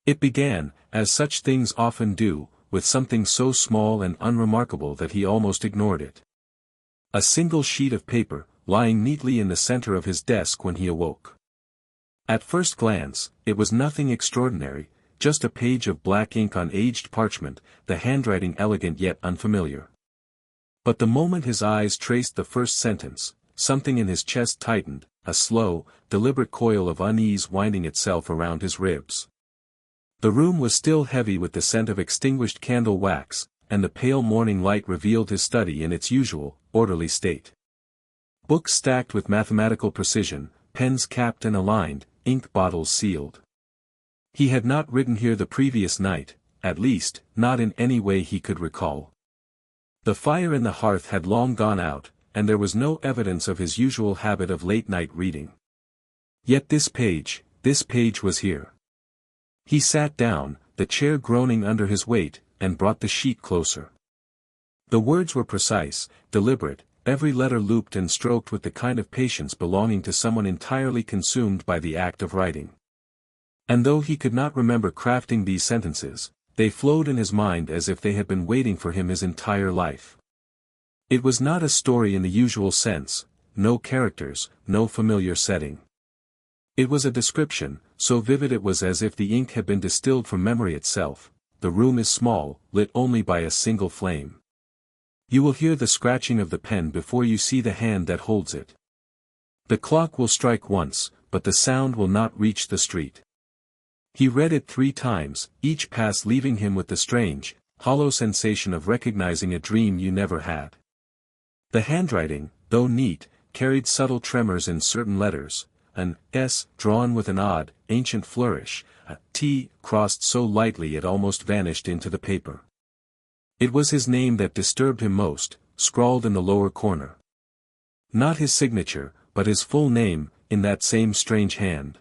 It began, as such things often do, with something so small and unremarkable that he almost ignored it. A single sheet of paper, lying neatly in the center of his desk when he awoke. At first glance, it was nothing extraordinary, just a page of black ink on aged parchment, the handwriting elegant yet unfamiliar. But the moment his eyes traced the first sentence, something in his chest tightened, a slow, deliberate coil of unease winding itself around his ribs. The room was still heavy with the scent of extinguished candle wax, and the pale morning light revealed his study in its usual, orderly state. Books stacked with mathematical precision, pens capped and aligned, ink bottles sealed. He had not written here the previous night, at least, not in any way he could recall. The fire in the hearth had long gone out, and there was no evidence of his usual habit of late-night reading. Yet this page was here. He sat down, the chair groaning under his weight, and brought the sheet closer. The words were precise, deliberate, every letter looped and stroked with the kind of patience belonging to someone entirely consumed by the act of writing. And though he could not remember crafting these sentences, they flowed in his mind as if they had been waiting for him his entire life. It was not a story in the usual sense, no characters, no familiar setting. It was a description, so vivid it was as if the ink had been distilled from memory itself. The room is small, lit only by a single flame. You will hear the scratching of the pen before you see the hand that holds it. The clock will strike once, but the sound will not reach the street. He read it 3 times, each pass leaving him with the strange, hollow sensation of recognizing a dream you never had. The handwriting, though neat, carried subtle tremors in certain letters, an S drawn with an odd, ancient flourish, a T crossed so lightly it almost vanished into the paper. It was his name that disturbed him most, scrawled in the lower corner. Not his signature, but his full name, in that same strange hand.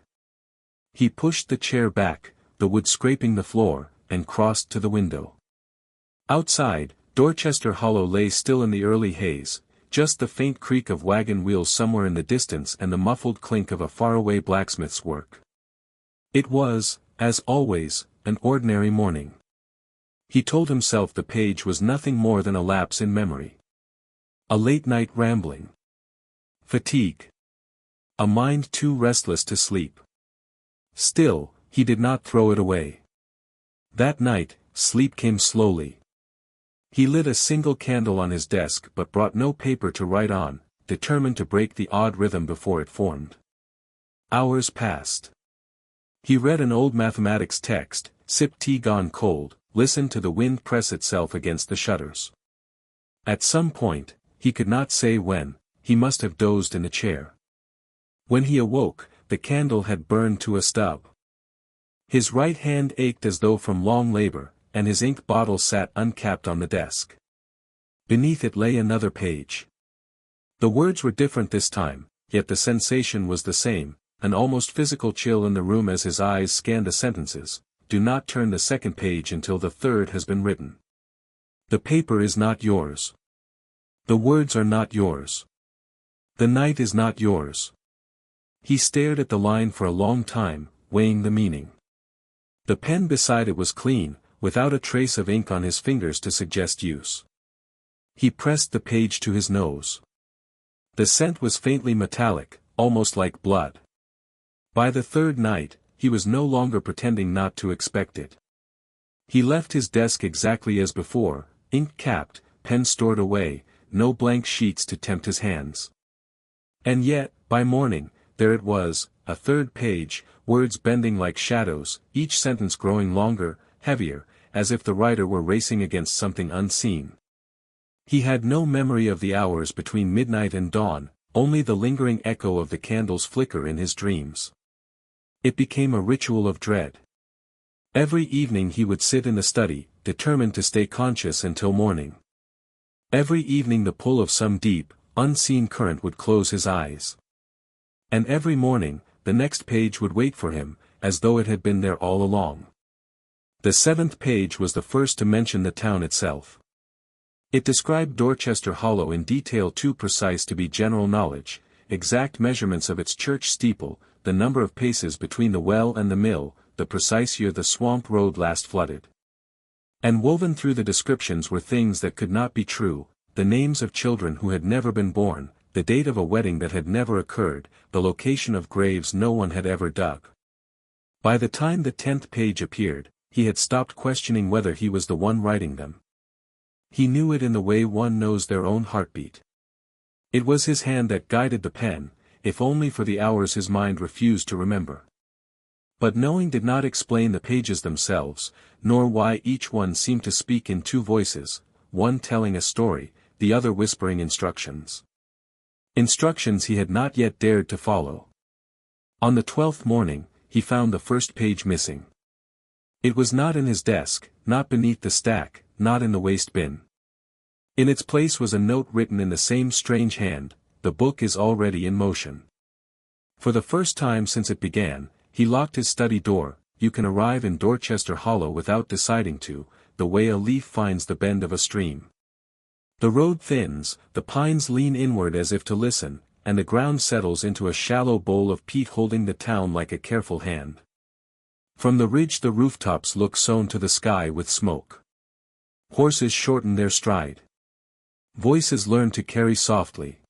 He pushed the chair back, the wood scraping the floor, and crossed to the window. Outside, Dorchester Hollow lay still in the early haze, just the faint creak of wagon wheels somewhere in the distance and the muffled clink of a faraway blacksmith's work. It was, as always, an ordinary morning. He told himself the page was nothing more than a lapse in memory. A late-night rambling. Fatigue. A mind too restless to sleep. Still, he did not throw it away. That night, sleep came slowly. He lit a single candle on his desk but brought no paper to write on, determined to break the odd rhythm before it formed. Hours passed. He read an old mathematics text, sipped tea gone cold, listened to the wind press itself against the shutters. At some point, he could not say when, he must have dozed in a chair. When he awoke, the candle had burned to a stub. His right hand ached as though from long labor, and his ink bottle sat uncapped on the desk. Beneath it lay another page. The words were different this time, yet the sensation was the same, an almost physical chill in the room as his eyes scanned the sentences. Do not turn the second page until the third has been written. The paper is not yours. The words are not yours. The night is not yours. He stared at the line for a long time, weighing the meaning. The pen beside it was clean, without a trace of ink on his fingers to suggest use. He pressed the page to his nose. The scent was faintly metallic, almost like blood. By the third night, he was no longer pretending not to expect it. He left his desk exactly as before, ink capped, pen stored away, no blank sheets to tempt his hands. And yet, by morning, there it was, a third page, words bending like shadows, each sentence growing longer, heavier, as if the writer were racing against something unseen. He had no memory of the hours between midnight and dawn, only the lingering echo of the candle's flicker in his dreams. It became a ritual of dread. Every evening he would sit in the study, determined to stay conscious until morning. Every evening the pull of some deep, unseen current would close his eyes. And every morning, the next page would wait for him, as though it had been there all along. The 7th page was the first to mention the town itself. It described Dorchester Hollow in detail too precise to be general knowledge, exact measurements of its church steeple, the number of paces between the well and the mill, the precise year the swamp road last flooded. And woven through the descriptions were things that could not be true, the names of children who had never been born, the date of a wedding that had never occurred, the location of graves no one had ever dug. By the time the 10th page appeared, he had stopped questioning whether he was the one writing them. He knew it in the way one knows their own heartbeat. It was his hand that guided the pen, if only for the hours his mind refused to remember. But knowing did not explain the pages themselves, nor why each one seemed to speak in two voices, one telling a story, the other whispering instructions. Instructions he had not yet dared to follow. On the 12th morning, he found the first page missing. It was not in his desk, not beneath the stack, not in the waste bin. In its place was a note written in the same strange hand, "The book is already in motion." For the first time since it began, he locked his study door. You can arrive in Dorchester Hollow without deciding to, the way a leaf finds the bend of a stream. The road thins, the pines lean inward as if to listen, and the ground settles into a shallow bowl of peat holding the town like a careful hand. From the ridge the rooftops look sewn to the sky with smoke. Horses shorten their stride. Voices learn to carry softly.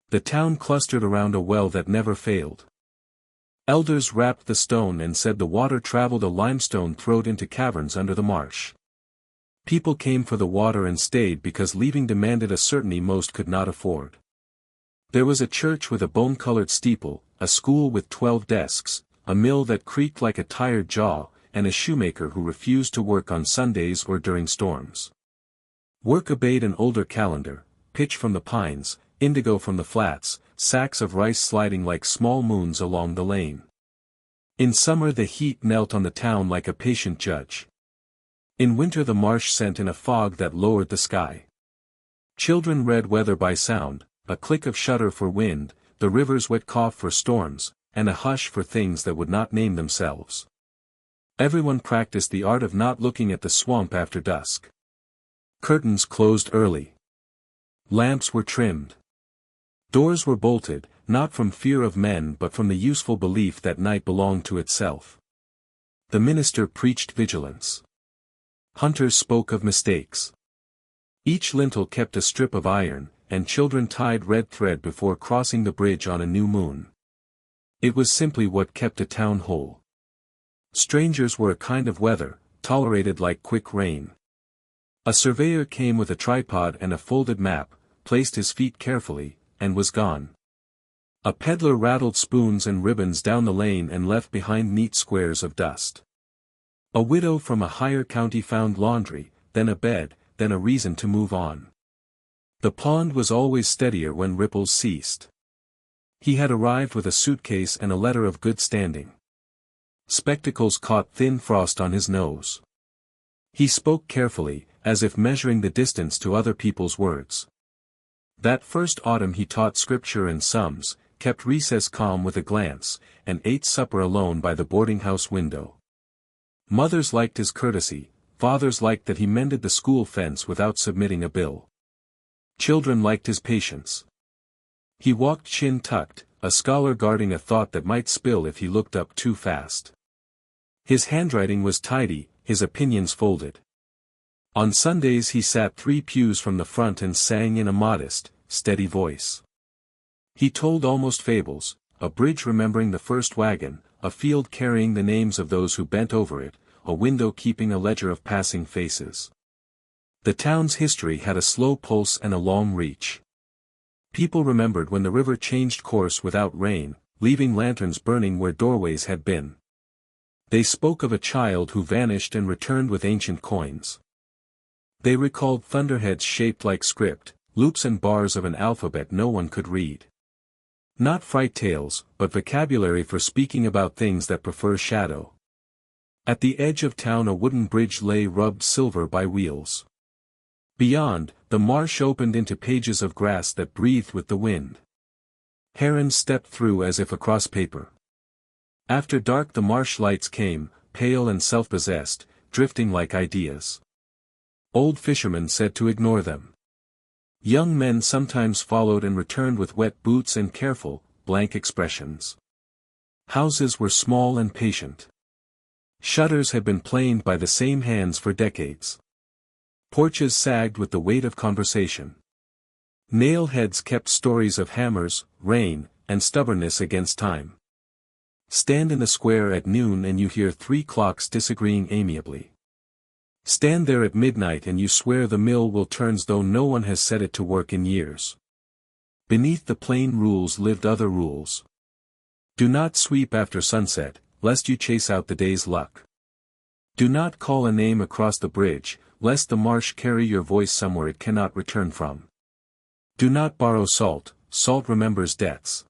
The town clustered around a well that never failed. Elders rapped the stone and said the water traveled a limestone throat into caverns under the marsh. People came for the water and stayed because leaving demanded a certainty most could not afford. There was a church with a bone-colored steeple, a school with 12 desks, a mill that creaked like a tired jaw, and a shoemaker who refused to work on Sundays or during storms. Work obeyed an older calendar, pitch from the pines, indigo from the flats, sacks of rice sliding like small moons along the lane. In summer the heat knelt on the town like a patient judge. In winter the marsh sent in a fog that lowered the sky. Children read weather by sound, a click of shutter for wind, the river's wet cough for storms, and a hush for things that would not name themselves. Everyone practiced the art of not looking at the swamp after dusk. Curtains closed early. Lamps were trimmed. Doors were bolted, not from fear of men but from the useful belief that night belonged to itself. The minister preached vigilance. Hunters spoke of mistakes. Each lintel kept a strip of iron, and children tied red thread before crossing the bridge on a new moon. It was simply what kept a town whole. Strangers were a kind of weather, tolerated like quick rain. A surveyor came with a tripod and a folded map, placed his feet carefully, and was gone. A peddler rattled spoons and ribbons down the lane and left behind neat squares of dust. A widow from a higher county found laundry, then a bed, then a reason to move on. The pond was always steadier when ripples ceased. He had arrived with a suitcase and a letter of good standing. Spectacles caught thin frost on his nose. He spoke carefully, as if measuring the distance to other people's words. That first autumn he taught scripture and sums, kept recess calm with a glance, and ate supper alone by the boarding-house window. Mothers liked his courtesy, fathers liked that he mended the school fence without submitting a bill. Children liked his patience. He walked chin-tucked, a scholar guarding a thought that might spill if he looked up too fast. His handwriting was tidy, his opinions folded. On Sundays he sat 3 pews from the front and sang in a modest, steady voice. He told almost fables, a bridge remembering the first wagon, a field carrying the names of those who bent over it, a window keeping a ledger of passing faces. The town's history had a slow pulse and a long reach. People remembered when the river changed course without rain, leaving lanterns burning where doorways had been. They spoke of a child who vanished and returned with ancient coins. They recalled thunderheads shaped like script, loops and bars of an alphabet no one could read. Not fright tales, but vocabulary for speaking about things that prefer shadow. At the edge of town a wooden bridge lay rubbed silver by wheels. Beyond, the marsh opened into pages of grass that breathed with the wind. Herons stepped through as if across paper. After dark the marsh lights came, pale and self-possessed, drifting like ideas. Old fishermen said to ignore them. Young men sometimes followed and returned with wet boots and careful, blank expressions. Houses were small and patient. Shutters had been planed by the same hands for decades. Porches sagged with the weight of conversation. Nail heads kept stories of hammers, rain, and stubbornness against time. Stand in the square at noon and you hear 3 clocks disagreeing amiably. Stand there at midnight and you swear the mill will turn though no one has set it to work in years. Beneath the plain rules lived other rules. Do not sweep after sunset, lest you chase out the day's luck. Do not call a name across the bridge, lest the marsh carry your voice somewhere it cannot return from. Do not borrow salt, salt remembers debts.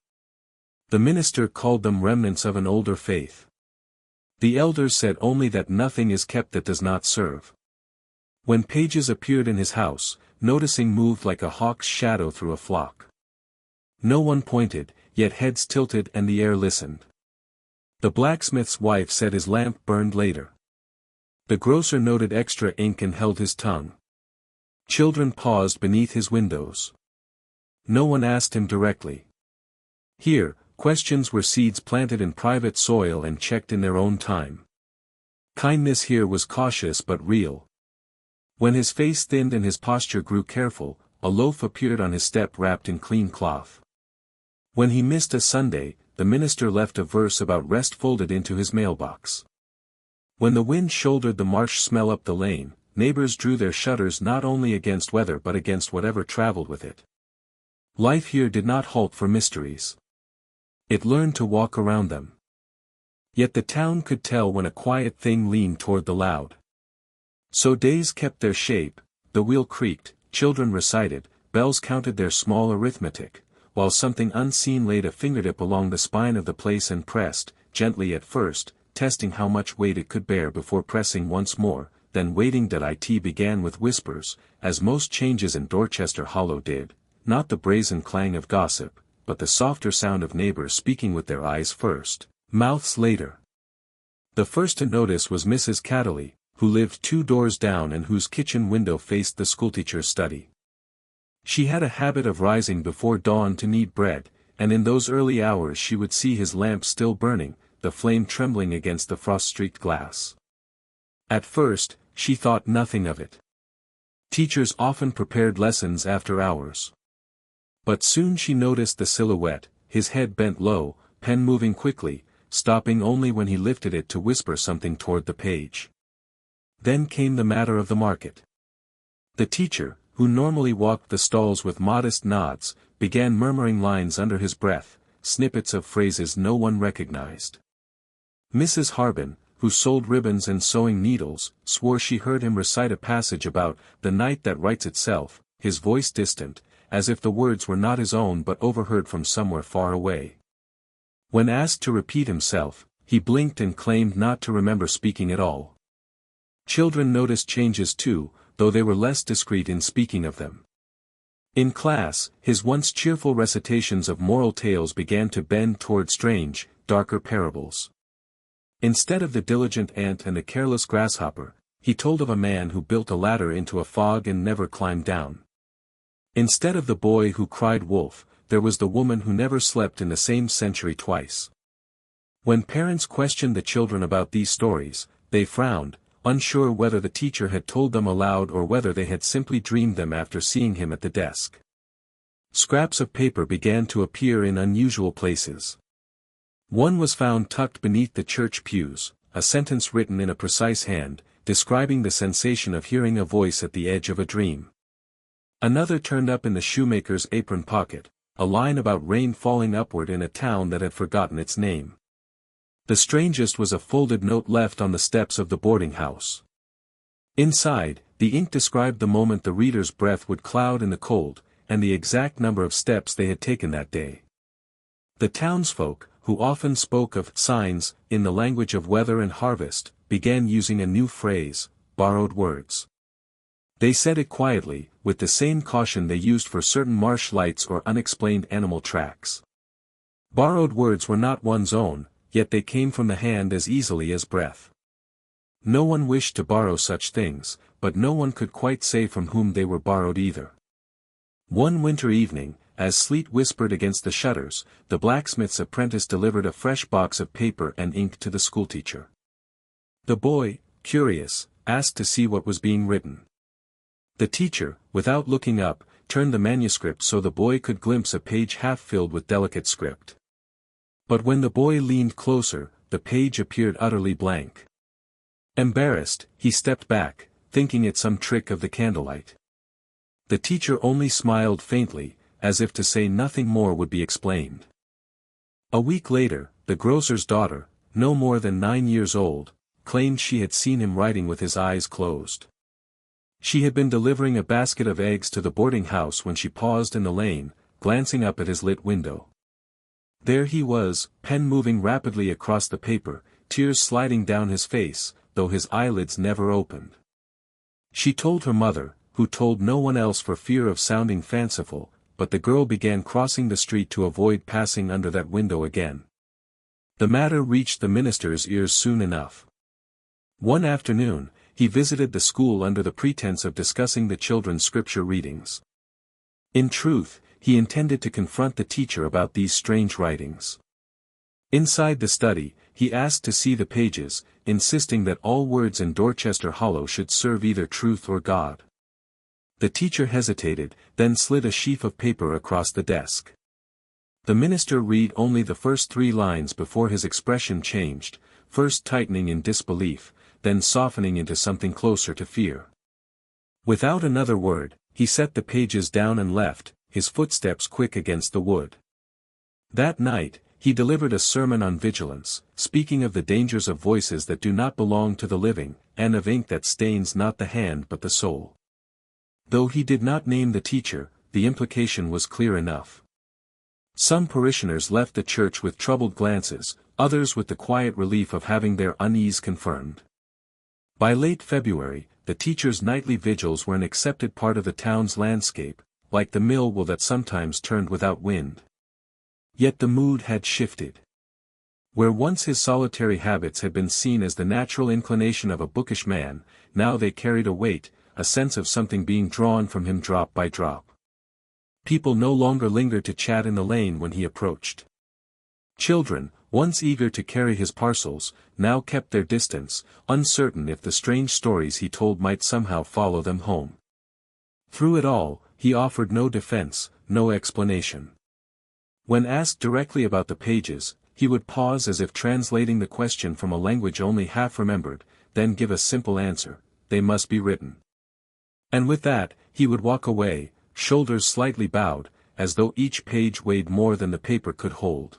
The minister called them remnants of an older faith. The elders said only that nothing is kept that does not serve. When pages appeared in his house, noticing moved like a hawk's shadow through a flock. No one pointed, yet heads tilted and the air listened. The blacksmith's wife said his lamp burned later. The grocer noted extra ink and held his tongue. Children paused beneath his windows. No one asked him directly. Here, questions were seeds planted in private soil and checked in their own time. Kindness here was cautious but real. When his face thinned and his posture grew careful, a loaf appeared on his step wrapped in clean cloth. When he missed a Sunday, the minister left a verse about rest folded into his mailbox. When the wind shouldered the marsh smell up the lane, neighbors drew their shutters not only against weather but against whatever traveled with it. Life here did not halt for mysteries. It learned to walk around them. Yet the town could tell when a quiet thing leaned toward the loud. So days kept their shape, the wheel creaked, children recited, bells counted their small arithmetic, while something unseen laid a fingertip along the spine of the place and pressed, gently at first, testing how much weight it could bear before pressing once more, then waiting. It began with whispers, as most changes in Dorchester Hollow did, not the brazen clang of gossip, but the softer sound of neighbors speaking with their eyes first, mouths later. The first to notice was Mrs. Cattley, who lived 2 doors down and whose kitchen window faced the schoolteacher's study. She had a habit of rising before dawn to knead bread, and in those early hours she would see his lamp still burning, the flame trembling against the frost-streaked glass. At first, she thought nothing of it. Teachers often prepared lessons after hours. But soon she noticed the silhouette, his head bent low, pen moving quickly, stopping only when he lifted it to whisper something toward the page. Then came the matter of the market. The teacher, who normally walked the stalls with modest nods, began murmuring lines under his breath, snippets of phrases no one recognized. Mrs. Harbin, who sold ribbons and sewing needles, swore she heard him recite a passage about the night that writes itself, his voice distant, as if the words were not his own but overheard from somewhere far away. When asked to repeat himself, he blinked and claimed not to remember speaking at all. Children noticed changes too, though they were less discreet in speaking of them. In class, his once cheerful recitations of moral tales began to bend toward strange, darker parables. Instead of the diligent ant and the careless grasshopper, he told of a man who built a ladder into a fog and never climbed down. Instead of the boy who cried wolf, there was the woman who never slept in the same century twice. When parents questioned the children about these stories, they frowned, unsure whether the teacher had told them aloud or whether they had simply dreamed them after seeing him at the desk. Scraps of paper began to appear in unusual places. One was found tucked beneath the church pews, a sentence written in a precise hand, describing the sensation of hearing a voice at the edge of a dream. Another turned up in the shoemaker's apron pocket, a line about rain falling upward in a town that had forgotten its name. The strangest was a folded note left on the steps of the boarding house. Inside, the ink described the moment the reader's breath would cloud in the cold, and the exact number of steps they had taken that day. The townsfolk, who often spoke of signs in the language of weather and harvest, began using a new phrase, borrowed words. They said it quietly, with the same caution they used for certain marsh lights or unexplained animal tracks. Borrowed words were not one's own, yet they came from the hand as easily as breath. No one wished to borrow such things, but no one could quite say from whom they were borrowed either. One winter evening, as sleet whispered against the shutters, the blacksmith's apprentice delivered a fresh box of paper and ink to the schoolteacher. The boy, curious, asked to see what was being written. The teacher, without looking up, turned the manuscript so the boy could glimpse a page half filled with delicate script. But when the boy leaned closer, the page appeared utterly blank. Embarrassed, he stepped back, thinking it some trick of the candlelight. The teacher only smiled faintly, as if to say nothing more would be explained. A week later, the grocer's daughter, no more than 9 years old, claimed she had seen him writing with his eyes closed. She had been delivering a basket of eggs to the boarding house when she paused in the lane, glancing up at his lit window. There he was, pen moving rapidly across the paper, tears sliding down his face, though his eyelids never opened. She told her mother, who told no one else for fear of sounding fanciful, but the girl began crossing the street to avoid passing under that window again. The matter reached the minister's ears soon enough. One afternoon, he visited the school under the pretense of discussing the children's scripture readings. In truth, he intended to confront the teacher about these strange writings. Inside the study, he asked to see the pages, insisting that all words in Dorchester Hollow should serve either truth or God. The teacher hesitated, then slid a sheaf of paper across the desk. The minister read only the first 3 lines before his expression changed, first tightening in disbelief, then softening into something closer to fear. Without another word, he set the pages down and left, his footsteps quick against the wood. That night, he delivered a sermon on vigilance, speaking of the dangers of voices that do not belong to the living, and of ink that stains not the hand but the soul. Though he did not name the teacher, the implication was clear enough. Some parishioners left the church with troubled glances, others with the quiet relief of having their unease confirmed. By late February, the teacher's nightly vigils were an accepted part of the town's landscape, like the mill wheel that sometimes turned without wind. Yet the mood had shifted. Where once his solitary habits had been seen as the natural inclination of a bookish man, now they carried a weight, a sense of something being drawn from him drop by drop. People no longer lingered to chat in the lane when he approached. Children, once eager to carry his parcels, now kept their distance, uncertain if the strange stories he told might somehow follow them home. Through it all, he offered no defense, no explanation. When asked directly about the pages, he would pause as if translating the question from a language only half remembered, then give a simple answer: they must be written. And with that, he would walk away, shoulders slightly bowed, as though each page weighed more than the paper could hold.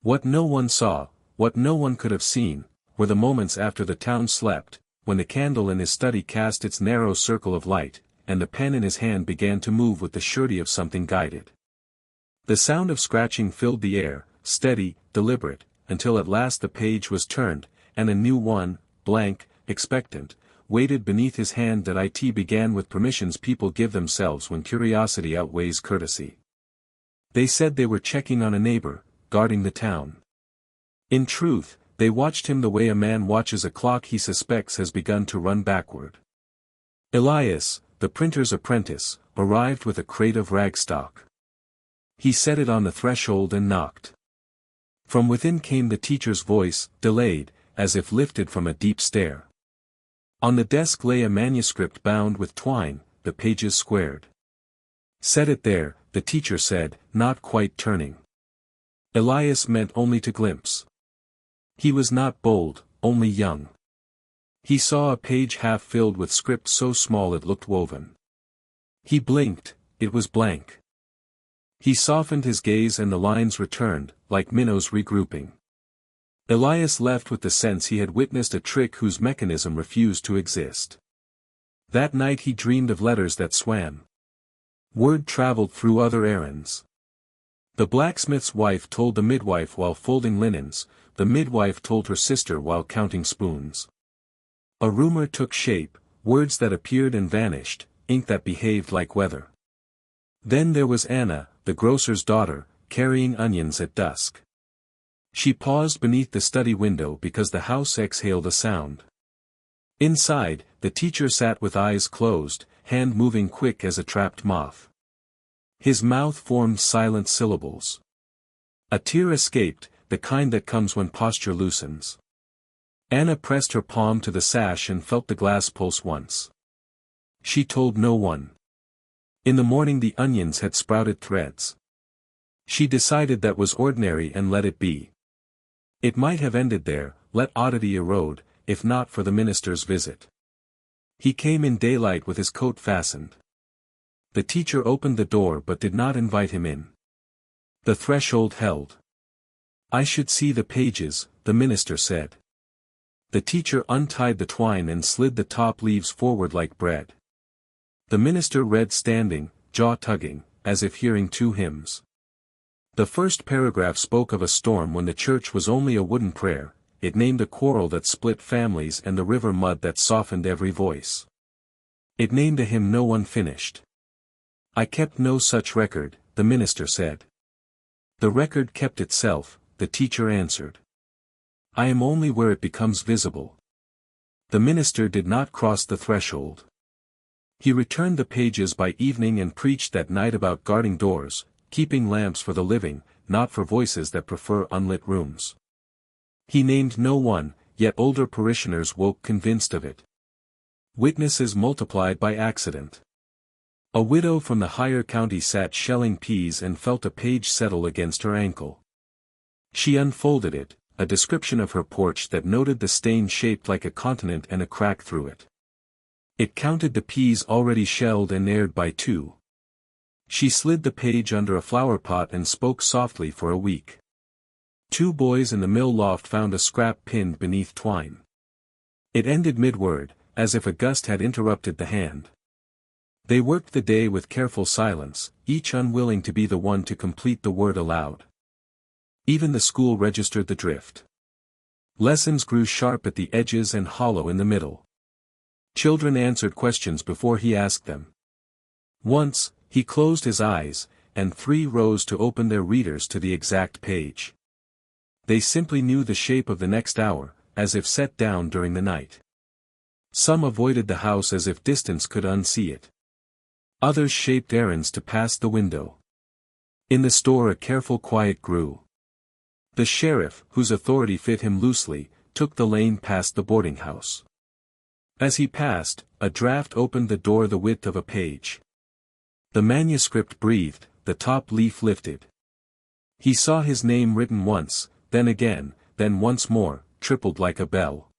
What no one saw, what no one could have seen, were the moments after the town slept, when the candle in his study cast its narrow circle of light, and the pen in his hand began to move with the surety of something guided. The sound of scratching filled the air, steady, deliberate, until at last the page was turned, and a new one, blank, expectant, waited beneath his hand. That it began with permissions people give themselves when curiosity outweighs courtesy. They said they were checking on a neighbor, guarding the town. In truth, they watched him the way a man watches a clock he suspects has begun to run backward. Elias, the printer's apprentice, arrived with a crate of ragstock. He set it on the threshold and knocked. From within came the teacher's voice, delayed, as if lifted from a deep stare. On the desk lay a manuscript bound with twine, the pages squared. Set it there, the teacher said, not quite turning. Elias meant only to glimpse. He was not bold, only young. He saw a page half filled with script so small it looked woven. He blinked, it was blank. He softened his gaze and the lines returned, like minnows regrouping. Elias left with the sense he had witnessed a trick whose mechanism refused to exist. That night he dreamed of letters that swam. Word traveled through other errands. The blacksmith's wife told the midwife while folding linens, the midwife told her sister while counting spoons. A rumor took shape, words that appeared and vanished, ink that behaved like weather. Then there was Anna, the grocer's daughter, carrying onions at dusk. She paused beneath the study window because the house exhaled a sound. Inside, the teacher sat with eyes closed, hand moving quick as a trapped moth. His mouth formed silent syllables. A tear escaped, the kind that comes when posture loosens. Anna pressed her palm to the sash and felt the glass pulse once. She told no one. In the morning the onions had sprouted threads. She decided that was ordinary and let it be. It might have ended there, let oddity erode, if not for the minister's visit. He came in daylight with his coat fastened. The teacher opened the door but did not invite him in. The threshold held. "I should see the pages," the minister said. The teacher untied the twine and slid the top leaves forward like bread. The minister read standing, jaw-tugging, as if hearing two hymns. The first paragraph spoke of a storm when the church was only a wooden prayer. It named a quarrel that split families and the river mud that softened every voice. It named a hymn no one finished. "I kept no such record," the minister said. "The record kept itself," the teacher answered. "I am only where it becomes visible." The minister did not cross the threshold. He returned the pages by evening and preached that night about guarding doors, keeping lamps for the living, not for voices that prefer unlit rooms. He named no one, yet older parishioners woke convinced of it. Witnesses multiplied by accident. A widow from the higher county sat shelling peas and felt a page settle against her ankle. She unfolded it, a description of her porch that noted the stain shaped like a continent and a crack through it. It counted the peas already shelled and aired by 2. She slid the page under a flower pot and spoke softly for a week. 2 boys in the mill loft found a scrap pinned beneath twine. It ended mid-word, as if a gust had interrupted the hand. They worked the day with careful silence, each unwilling to be the one to complete the word aloud. Even the school registered the drift. Lessons grew sharp at the edges and hollow in the middle. Children answered questions before he asked them. Once, he closed his eyes, and 3 rose to open their readers to the exact page. They simply knew the shape of the next hour, as if set down during the night. Some avoided the house as if distance could unsee it. Others shaped errands to pass the window. In the store a careful quiet grew. The sheriff, whose authority fit him loosely, took the lane past the boarding house. As he passed, a draft opened the door the width of a page. The manuscript breathed, the top leaf lifted. He saw his name written once, then again, then once more, tripled like a bell.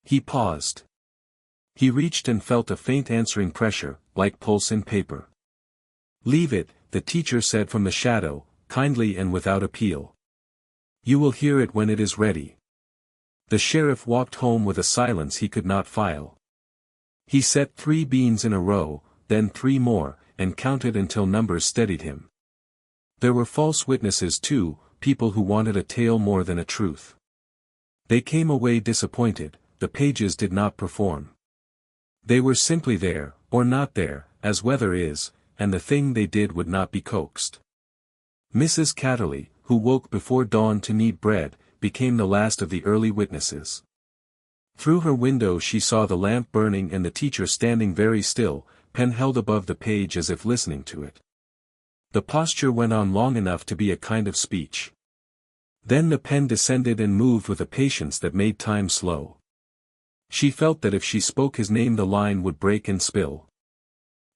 He paused. He reached and felt a faint answering pressure, like pulse in paper. "Leave it," the teacher said from the shadow, kindly and without appeal. "You will hear it when it is ready." The sheriff walked home with a silence he could not file. He set 3 beans in a row, then 3 more, and counted until numbers steadied him. There were false witnesses too, people who wanted a tale more than a truth. They came away disappointed, the pages did not perform. They were simply there, or not there, as weather is, and the thing they did would not be coaxed. Mrs. Catterley, who woke before dawn to knead bread, became the last of the early witnesses. Through her window she saw the lamp burning and the teacher standing very still, pen held above the page as if listening to it. The posture went on long enough to be a kind of speech. Then the pen descended and moved with a patience that made time slow. She felt that if she spoke his name the line would break and spill.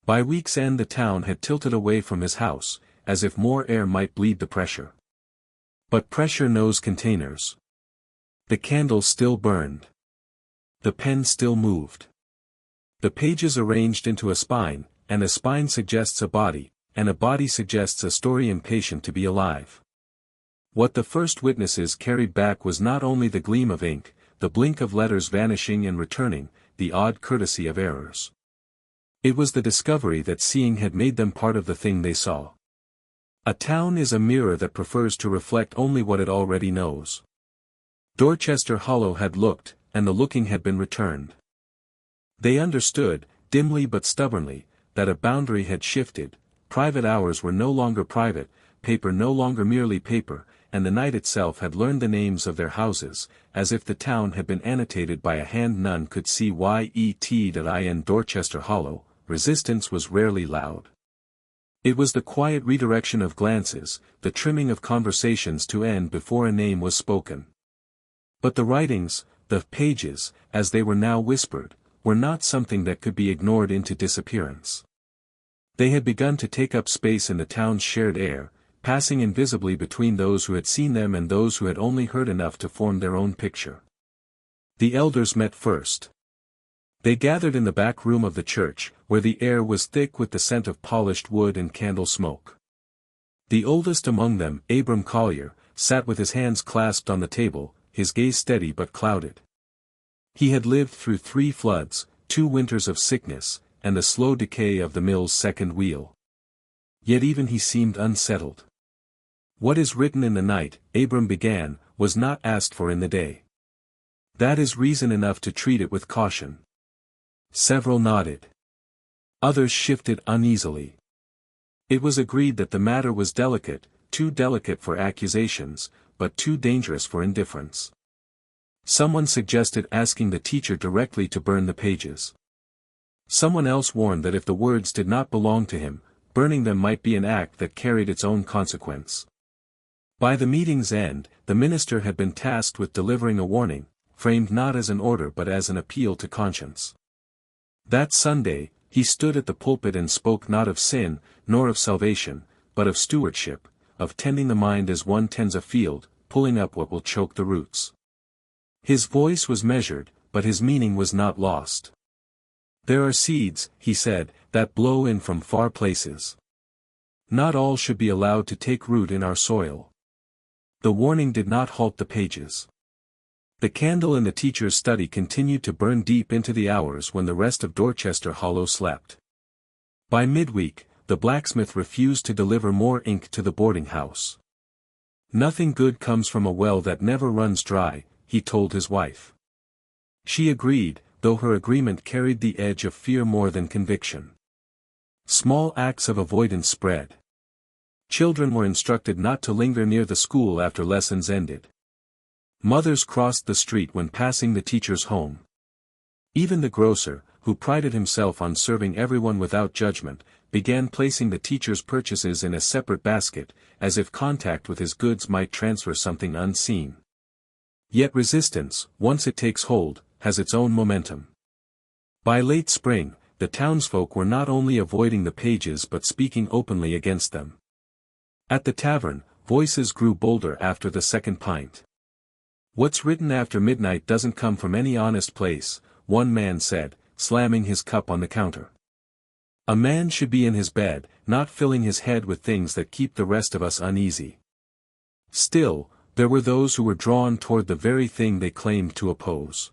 By week's end the town had tilted away from his house, as if more air might bleed the pressure. But pressure knows containers. The candle still burned. The pen still moved. The pages arranged into a spine, and a spine suggests a body, and a body suggests a story impatient to be alive. What the first witnesses carried back was not only the gleam of ink, the blink of letters vanishing and returning, the odd courtesy of errors. It was the discovery that seeing had made them part of the thing they saw. A town is a mirror that prefers to reflect only what it already knows. Dorchester Hollow had looked, and the looking had been returned. They understood, dimly but stubbornly, that a boundary had shifted, private hours were no longer private, paper no longer merely paper, and the night itself had learned the names of their houses, as if the town had been annotated by a hand none could see in Dorchester Hollow. Resistance was rarely loud. It was the quiet redirection of glances, the trimming of conversations to end before a name was spoken. But the writings, The pages, as they were now whispered, were not something that could be ignored into disappearance. They had begun to take up space in the town's shared air, passing invisibly between those who had seen them and those who had only heard enough to form their own picture. The elders met first. They gathered in the back room of the church, where the air was thick with the scent of polished wood and candle smoke. The oldest among them, Abram Collier, sat with his hands clasped on the table, his gaze steady but clouded. He had lived through 3 floods, 2 winters of sickness, and the slow decay of the mill's second wheel. Yet even he seemed unsettled. What is written in the night, Abram began, was not asked for in the day. That is reason enough to treat it with caution. Several nodded. Others shifted uneasily. It was agreed that the matter was delicate, too delicate for accusations, but too dangerous for indifference. Someone suggested asking the teacher directly to burn the pages. Someone else warned that if the words did not belong to him, burning them might be an act that carried its own consequence. By the meeting's end, the minister had been tasked with delivering a warning, framed not as an order but as an appeal to conscience. That Sunday, he stood at the pulpit and spoke not of sin, nor of salvation, but of stewardship, of tending the mind as one tends a field, pulling up what will choke the roots. His voice was measured, but his meaning was not lost. There are seeds, he said, that blow in from far places. Not all should be allowed to take root in our soil. The warning did not halt the pages. The candle in the teacher's study continued to burn deep into the hours when the rest of Dorchester Hollow slept. By midweek, the blacksmith refused to deliver more ink to the boarding house. Nothing good comes from a well that never runs dry, he told his wife. She agreed, though her agreement carried the edge of fear more than conviction. Small acts of avoidance spread. Children were instructed not to linger near the school after lessons ended. Mothers crossed the street when passing the teacher's home. Even the grocer, who prided himself on serving everyone without judgment, began placing the teacher's purchases in a separate basket, as if contact with his goods might transfer something unseen. Yet resistance, once it takes hold, has its own momentum. By late spring, the townsfolk were not only avoiding the pages but speaking openly against them. At the tavern, voices grew bolder after the second pint. What's written after midnight doesn't come from any honest place, one man said, slamming his cup on the counter. A man should be in his bed, not filling his head with things that keep the rest of us uneasy. Still, there were those who were drawn toward the very thing they claimed to oppose.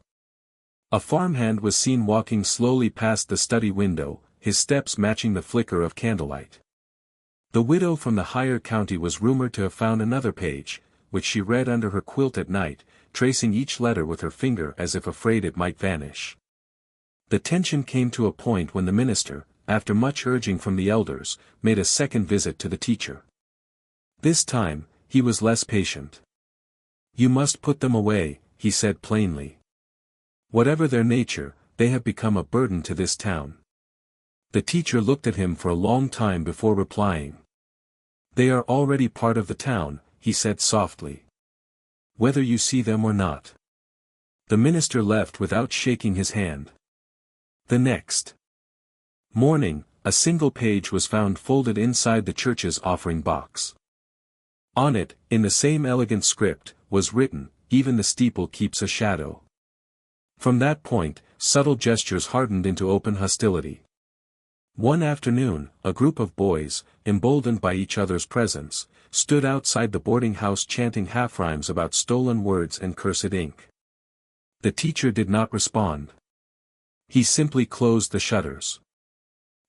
A farmhand was seen walking slowly past the study window, his steps matching the flicker of candlelight. The widow from the higher county was rumored to have found another page, which she read under her quilt at night, tracing each letter with her finger as if afraid it might vanish. The tension came to a point when the minister, after much urging from the elders, made a second visit to the teacher. This time, he was less patient. "You must put them away," he said plainly. "Whatever their nature, they have become a burden to this town." The teacher looked at him for a long time before replying. "They are already part of the town," he said softly. "Whether you see them or not." The minister left without shaking his hand. The next morning, a single page was found folded inside the church's offering box. On it, in the same elegant script, was written, "Even the steeple keeps a shadow." From that point, subtle gestures hardened into open hostility. One afternoon, a group of boys, emboldened by each other's presence, stood outside the boarding house chanting half-rhymes about stolen words and cursed ink. The teacher did not respond. He simply closed the shutters.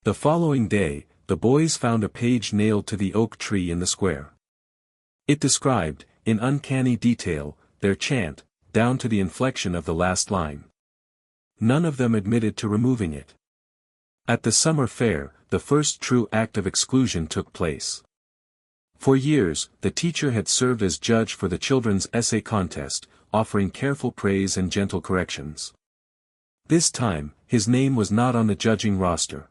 The following day, the boys found a page nailed to the oak tree in the square. It described, in uncanny detail, their chant, down to the inflection of the last line. None of them admitted to removing it. At the summer fair, the first true act of exclusion took place. For years, the teacher had served as judge for the children's essay contest, offering careful praise and gentle corrections. This time, his name was not on the judging roster.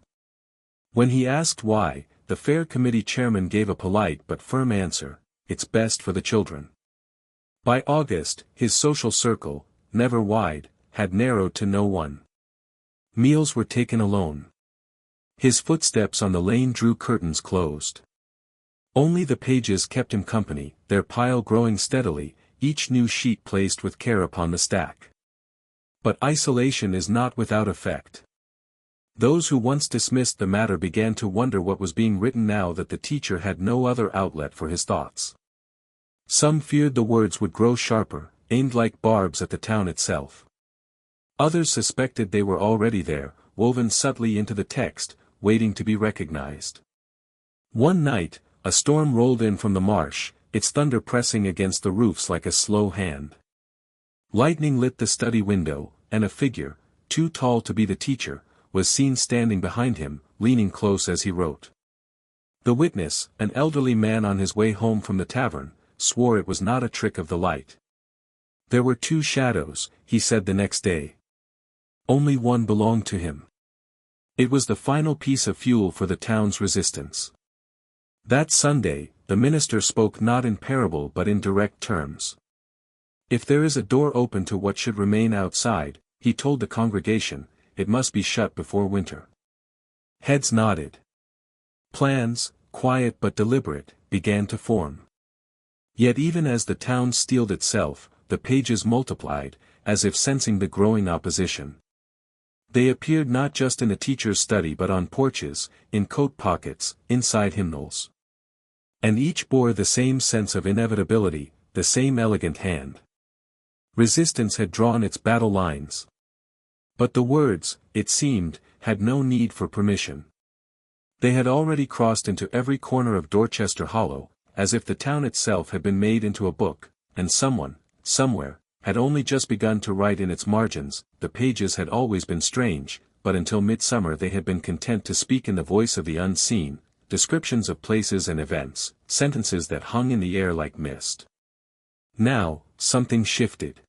When he asked why, the fair committee chairman gave a polite but firm answer: "It's best for the children." By August, his social circle, never wide, had narrowed to no one. Meals were taken alone. His footsteps on the lane drew curtains closed. Only the pages kept him company, their pile growing steadily, each new sheet placed with care upon the stack. But isolation is not without effect. Those who once dismissed the matter began to wonder what was being written now that the teacher had no other outlet for his thoughts. Some feared the words would grow sharper, aimed like barbs at the town itself. Others suspected they were already there, woven subtly into the text, waiting to be recognized. One night, a storm rolled in from the marsh, its thunder pressing against the roofs like a slow hand. Lightning lit the study window, and a figure, too tall to be the teacher, was seen standing behind him, leaning close as he wrote. The witness, an elderly man on his way home from the tavern, swore it was not a trick of the light. There were two shadows, he said the next day. Only one belonged to him. It was the final piece of fuel for the town's resistance. That Sunday, the minister spoke not in parable but in direct terms. If there is a door open to what should remain outside, he told the congregation, it must be shut before winter. Heads nodded. Plans, quiet but deliberate, began to form. Yet even as the town steeled itself, the pages multiplied, as if sensing the growing opposition. They appeared not just in the teacher's study but on porches, in coat pockets, inside hymnals. And each bore the same sense of inevitability, the same elegant hand. Resistance had drawn its battle lines. But the words, it seemed, had no need for permission. They had already crossed into every corner of Dorchester Hollow, as if the town itself had been made into a book, and someone, somewhere, had only just begun to write in its margins. The pages had always been strange, but until midsummer they had been content to speak in the voice of the unseen, descriptions of places and events, sentences that hung in the air like mist. Now, something shifted.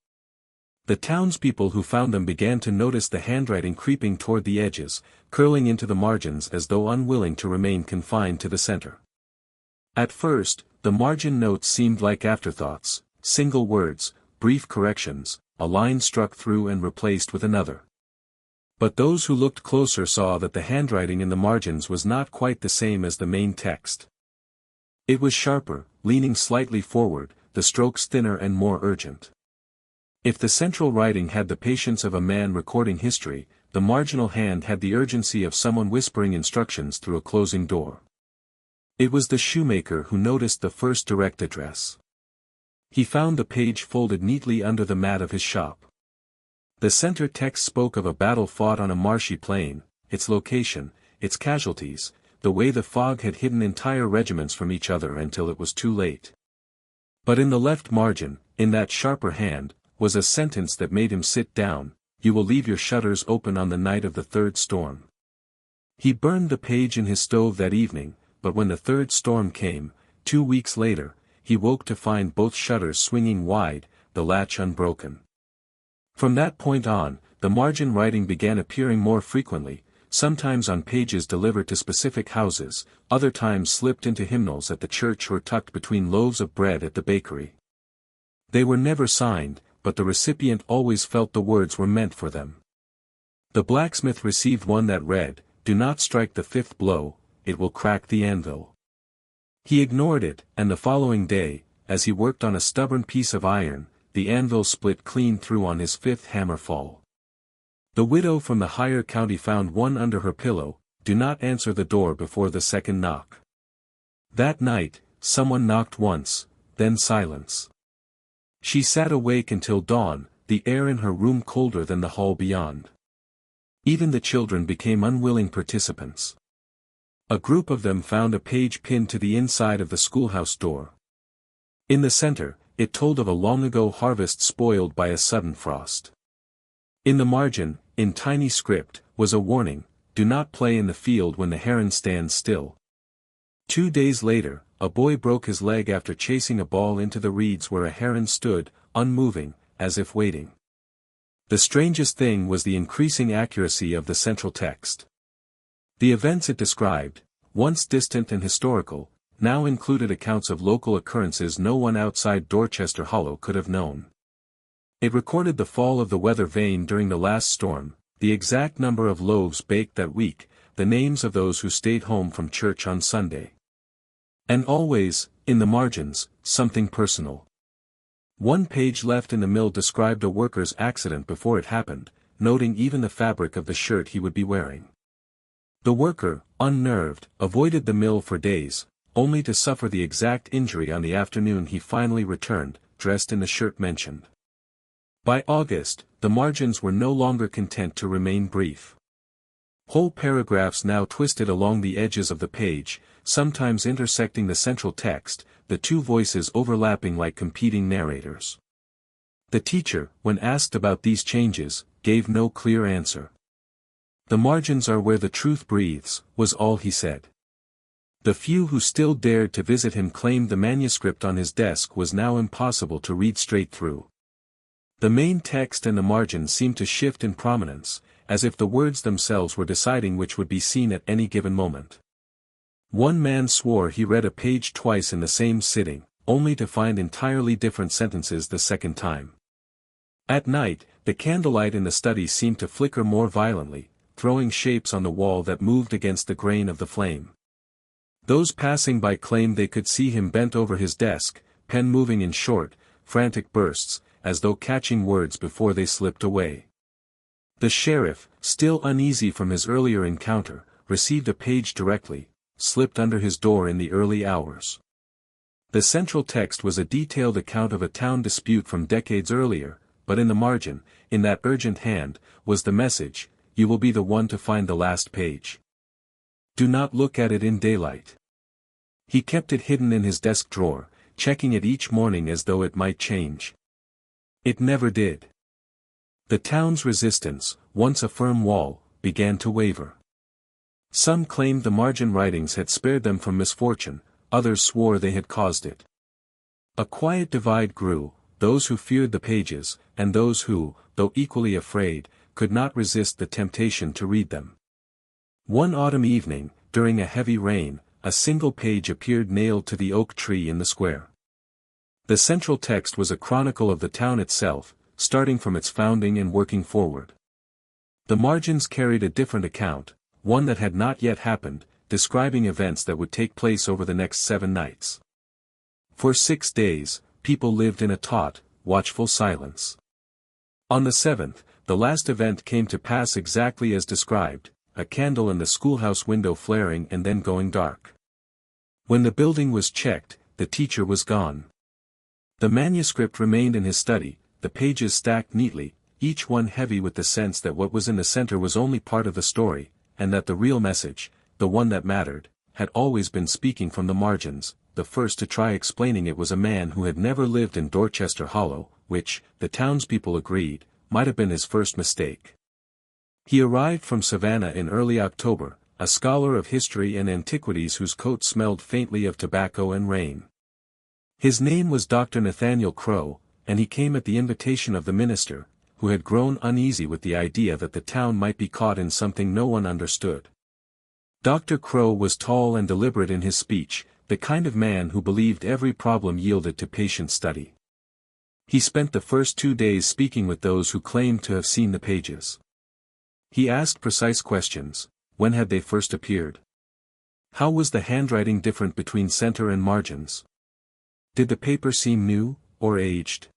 The townspeople who found them began to notice the handwriting creeping toward the edges, curling into the margins as though unwilling to remain confined to the center. At first, the margin notes seemed like afterthoughts, single words, brief corrections, a line struck through and replaced with another. But those who looked closer saw that the handwriting in the margins was not quite the same as the main text. It was sharper, leaning slightly forward, the strokes thinner and more urgent. If the central writing had the patience of a man recording history, the marginal hand had the urgency of someone whispering instructions through a closing door. It was the shoemaker who noticed the first direct address. He found the page folded neatly under the mat of his shop. The center text spoke of a battle fought on a marshy plain, its location, its casualties, the way the fog had hidden entire regiments from each other until it was too late. But in the left margin, in that sharper hand, was a sentence that made him sit down, "You will leave your shutters open on the night of the third storm." He burned the page in his stove that evening, but when the third storm came, 2 weeks later, he woke to find both shutters swinging wide, the latch unbroken. From that point on, the margin writing began appearing more frequently, sometimes on pages delivered to specific houses, other times slipped into hymnals at the church or tucked between loaves of bread at the bakery. They were never signed, but the recipient always felt the words were meant for them. The blacksmith received one that read, "Do not strike the fifth blow, it will crack the anvil." He ignored it, and the following day, as he worked on a stubborn piece of iron, the anvil split clean through on his fifth hammer fall. The widow from the higher county found one under her pillow, "Do not answer the door before the second knock." That night, someone knocked once, then silence. She sat awake until dawn, the air in her room colder than the hall beyond. Even the children became unwilling participants. A group of them found a page pinned to the inside of the schoolhouse door. In the center, it told of a long-ago harvest spoiled by a sudden frost. In the margin, in tiny script, was a warning, "Do not play in the field when the heron stands still." 2 days later, a boy broke his leg after chasing a ball into the reeds where a heron stood, unmoving, as if waiting. The strangest thing was the increasing accuracy of the central text. The events it described, once distant and historical, now included accounts of local occurrences no one outside Dorchester Hollow could have known. It recorded the fall of the weather vane during the last storm, the exact number of loaves baked that week, the names of those who stayed home from church on Sunday. And always, in the margins, something personal. One page left in the mill described a worker's accident before it happened, noting even the fabric of the shirt he would be wearing. The worker, unnerved, avoided the mill for days, only to suffer the exact injury on the afternoon he finally returned, dressed in the shirt mentioned. By August, the margins were no longer content to remain brief. Whole paragraphs now twisted along the edges of the page, sometimes intersecting the central text, the two voices overlapping like competing narrators. The teacher, when asked about these changes, gave no clear answer. "The margins are where the truth breathes," was all he said. The few who still dared to visit him claimed the manuscript on his desk was now impossible to read straight through. The main text and the margins seemed to shift in prominence, as if the words themselves were deciding which would be seen at any given moment. One man swore he read a page twice in the same sitting, only to find entirely different sentences the second time. At night, the candlelight in the study seemed to flicker more violently, throwing shapes on the wall that moved against the grain of the flame. Those passing by claimed they could see him bent over his desk, pen moving in short, frantic bursts, as though catching words before they slipped away. The sheriff, still uneasy from his earlier encounter, received a page directly, slipped under his door in the early hours. The central text was a detailed account of a town dispute from decades earlier, but in the margin, in that urgent hand, was the message, "You will be the one to find the last page. Do not look at it in daylight." He kept it hidden in his desk drawer, checking it each morning as though it might change. It never did. The town's resistance, once a firm wall, began to waver. Some claimed the margin writings had spared them from misfortune, others swore they had caused it. A quiet divide grew, those who feared the pages, and those who, though equally afraid, could not resist the temptation to read them. One autumn evening, during a heavy rain, a single page appeared nailed to the oak tree in the square. The central text was a chronicle of the town itself, starting from its founding and working forward. The margins carried a different account, one that had not yet happened, describing events that would take place over the next 7 nights. For 6 days, people lived in a taut, watchful silence. On the 7th, the last event came to pass exactly as described, a candle in the schoolhouse window flaring and then going dark. When the building was checked, the teacher was gone. The manuscript remained in his study, the pages stacked neatly, each one heavy with the sense that what was in the center was only part of the story, and that the real message, the one that mattered, had always been speaking from the margins. The first to try explaining it was a man who had never lived in Dorchester Hollow, which, the townspeople agreed, might have been his first mistake. He arrived from Savannah in early October, a scholar of history and antiquities whose coat smelled faintly of tobacco and rain. His name was Dr. Nathaniel Crow, and he came at the invitation of the minister, who had grown uneasy with the idea that the town might be caught in something no one understood. Dr. Crow was tall and deliberate in his speech, the kind of man who believed every problem yielded to patient study. He spent the first 2 days speaking with those who claimed to have seen the pages. He asked precise questions. When had they first appeared? How was the handwriting different between center and margins? Did the paper seem new, or aged?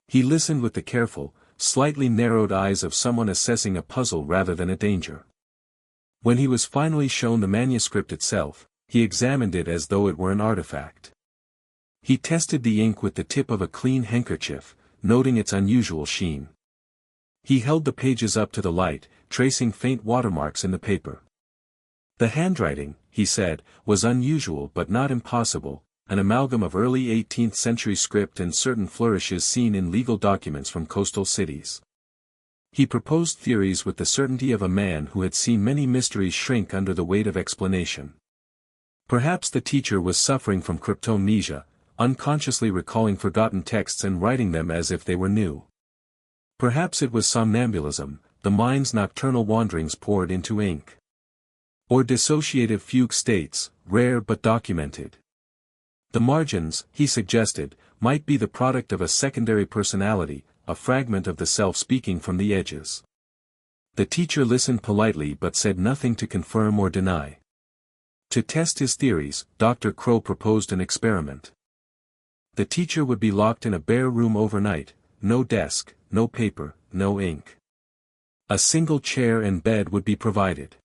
He listened with the careful, slightly narrowed eyes of someone assessing a puzzle rather than a danger. When he was finally shown the manuscript itself, he examined it as though it were an artifact. He tested the ink with the tip of a clean handkerchief, noting its unusual sheen. He held the pages up to the light, tracing faint watermarks in the paper. The handwriting, he said, was unusual but not impossible, an amalgam of early 18th century script and certain flourishes seen in legal documents from coastal cities. He proposed theories with the certainty of a man who had seen many mysteries shrink under the weight of explanation. Perhaps the teacher was suffering from cryptomnesia, unconsciously recalling forgotten texts and writing them as if they were new. Perhaps it was somnambulism, the mind's nocturnal wanderings poured into ink. Or dissociative fugue states, rare but documented. The margins, he suggested, might be the product of a secondary personality, a fragment of the self speaking from the edges. The teacher listened politely but said nothing to confirm or deny. To test his theories, Dr. Crow proposed an experiment. The teacher would be locked in a bare room overnight, no desk, no paper, no ink. A single chair and bed would be provided.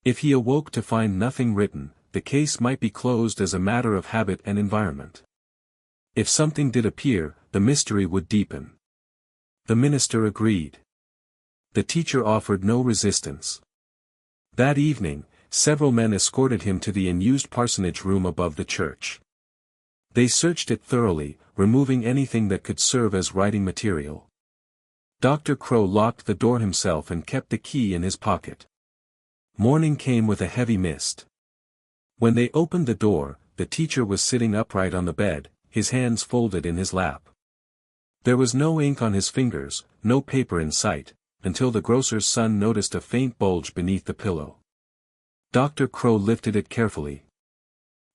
If he awoke to find nothing written, the case might be closed as a matter of habit and environment. If something did appear, the mystery would deepen. The minister agreed. The teacher offered no resistance. That evening, several men escorted him to the unused parsonage room above the church. They searched it thoroughly, removing anything that could serve as writing material. Dr. Crow locked the door himself and kept the key in his pocket. Morning came with a heavy mist. When they opened the door, the teacher was sitting upright on the bed, his hands folded in his lap. There was no ink on his fingers, no paper in sight, until the grocer's son noticed a faint bulge beneath the pillow. Dr. Crow lifted it carefully.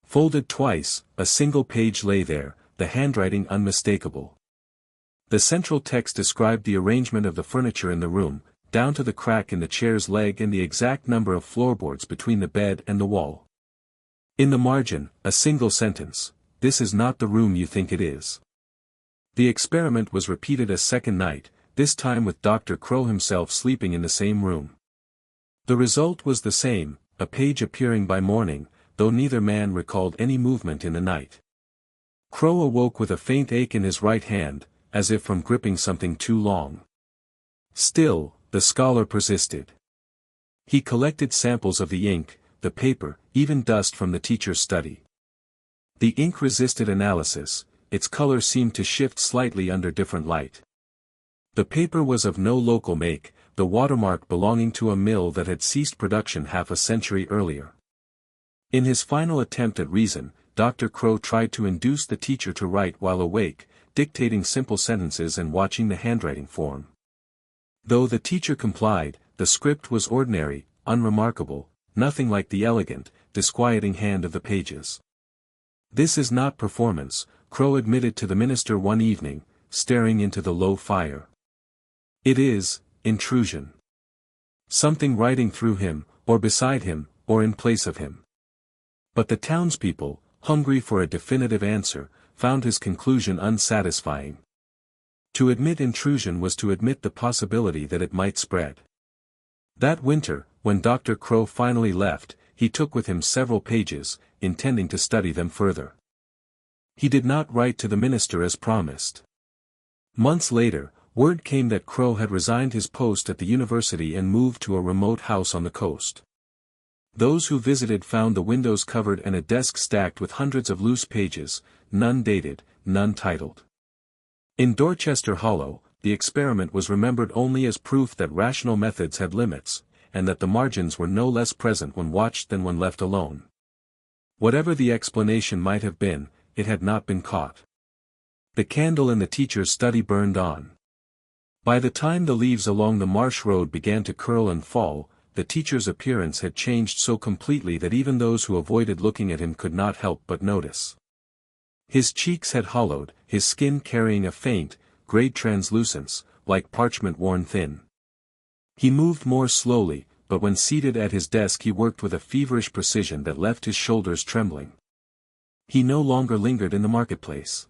Folded twice, a single page lay there, the handwriting unmistakable. The central text described the arrangement of the furniture in the room, down to the crack in the chair's leg and the exact number of floorboards between the bed and the wall. In the margin, a single sentence: "This is not the room you think it is." The experiment was repeated a second night, this time with Dr. Crow himself sleeping in the same room. The result was the same, a page appearing by morning, though neither man recalled any movement in the night. Crow awoke with a faint ache in his right hand, as if from gripping something too long. Still, the scholar persisted. He collected samples of the ink, the paper, even dust from the teacher's study. The ink resisted analysis, its color seemed to shift slightly under different light. The paper was of no local make, the watermark belonging to a mill that had ceased production half a century earlier. In his final attempt at reason, Dr. Crow tried to induce the teacher to write while awake, dictating simple sentences and watching the handwriting form. Though the teacher complied, the script was ordinary, unremarkable, nothing like the elegant, disquieting hand of the pages. "This is not performance," Crow admitted to the minister one evening, staring into the low fire. "It is intrusion. Something writing through him, or beside him, or in place of him." But the townspeople, hungry for a definitive answer, found his conclusion unsatisfying. To admit intrusion was to admit the possibility that it might spread. That winter, when Dr. Crow finally left, he took with him several pages, intending to study them further. He did not write to the minister as promised. Months later, word came that Crow had resigned his post at the university and moved to a remote house on the coast. Those who visited found the windows covered and a desk stacked with hundreds of loose pages, none dated, none titled. In Dorchester Hollow, the experiment was remembered only as proof that rational methods had limits, and that the margins were no less present when watched than when left alone. Whatever the explanation might have been, it had not been caught. The candle in the teacher's study burned on. By the time the leaves along the marsh road began to curl and fall, the teacher's appearance had changed so completely that even those who avoided looking at him could not help but notice. His cheeks had hollowed, his skin carrying a faint, grayed translucence, like parchment worn thin. He moved more slowly, but when seated at his desk he worked with a feverish precision that left his shoulders trembling. He no longer lingered in the marketplace.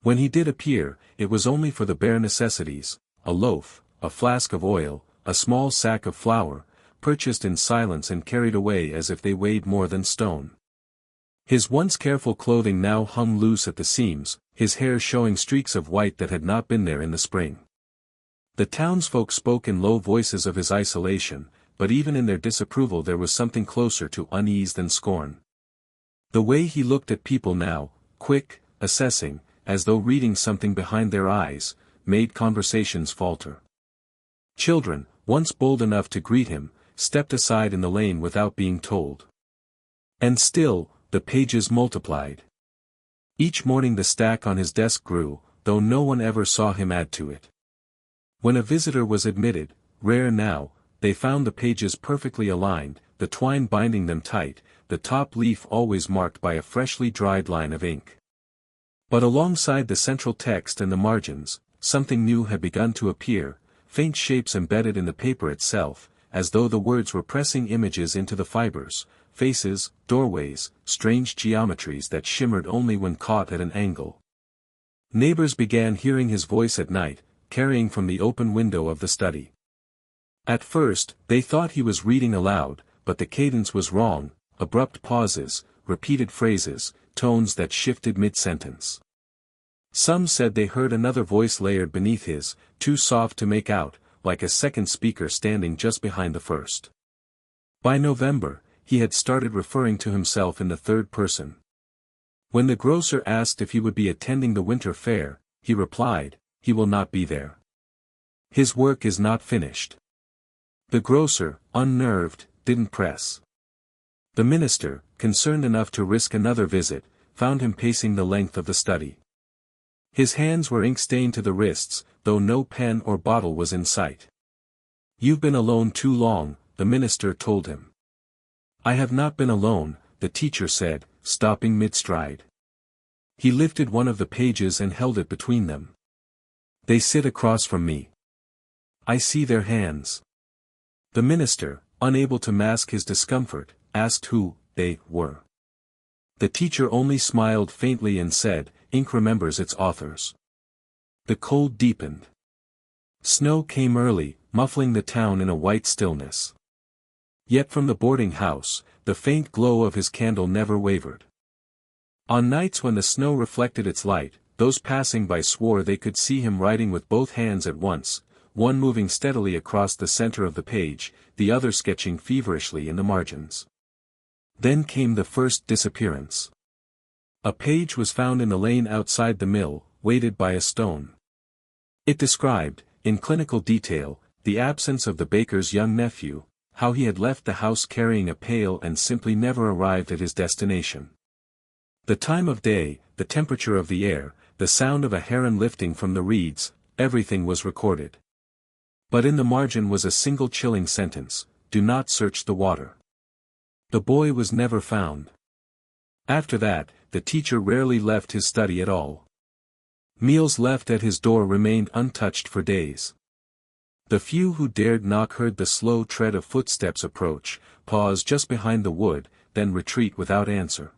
When he did appear, it was only for the bare necessities: a loaf, a flask of oil, a small sack of flour, purchased in silence and carried away as if they weighed more than stone. His once careful clothing now hung loose at the seams, his hair showing streaks of white that had not been there in the spring. The townsfolk spoke in low voices of his isolation, but even in their disapproval there was something closer to unease than scorn. The way he looked at people now, quick, assessing, as though reading something behind their eyes, made conversations falter. Children, once bold enough to greet him, stepped aside in the lane without being told. And still, the pages multiplied. Each morning the stack on his desk grew, though no one ever saw him add to it. When a visitor was admitted, rare now, they found the pages perfectly aligned, the twine binding them tight, the top leaf always marked by a freshly dried line of ink. But alongside the central text and the margins, something new had begun to appear, faint shapes embedded in the paper itself, as though the words were pressing images into the fibers, faces, doorways, strange geometries that shimmered only when caught at an angle. Neighbors began hearing his voice at night, carrying from the open window of the study. At first, they thought he was reading aloud, but the cadence was wrong, abrupt pauses, repeated phrases, tones that shifted mid-sentence. Some said they heard another voice layered beneath his, too soft to make out, like a second speaker standing just behind the first. By November, he had started referring to himself in the third person. When the grocer asked if he would be attending the winter fair, he replied, "He will not be there. His work is not finished." The grocer, unnerved, didn't press. The minister, concerned enough to risk another visit, found him pacing the length of the study. His hands were ink-stained to the wrists, though no pen or bottle was in sight. "You've been alone too long," the minister told him. "I have not been alone," the teacher said, stopping mid-stride. He lifted one of the pages and held it between them. "They sit across from me. I see their hands." The minister, unable to mask his discomfort, asked who they were. The teacher only smiled faintly and said, "Ink remembers its authors." The cold deepened. Snow came early, muffling the town in a white stillness. Yet from the boarding house, the faint glow of his candle never wavered. On nights when the snow reflected its light, those passing by swore they could see him writing with both hands at once, one moving steadily across the center of the page, the other sketching feverishly in the margins. Then came the first disappearance. A page was found in the lane outside the mill, weighted by a stone. It described, in clinical detail, the absence of the baker's young nephew, how he had left the house carrying a pail and simply never arrived at his destination. The time of day, the temperature of the air, the sound of a heron lifting from the reeds, everything was recorded. But in the margin was a single chilling sentence: "Do not search the water." The boy was never found. After that, the teacher rarely left his study at all. Meals left at his door remained untouched for days. The few who dared knock heard the slow tread of footsteps approach, pause just behind the wood, then retreat without answer.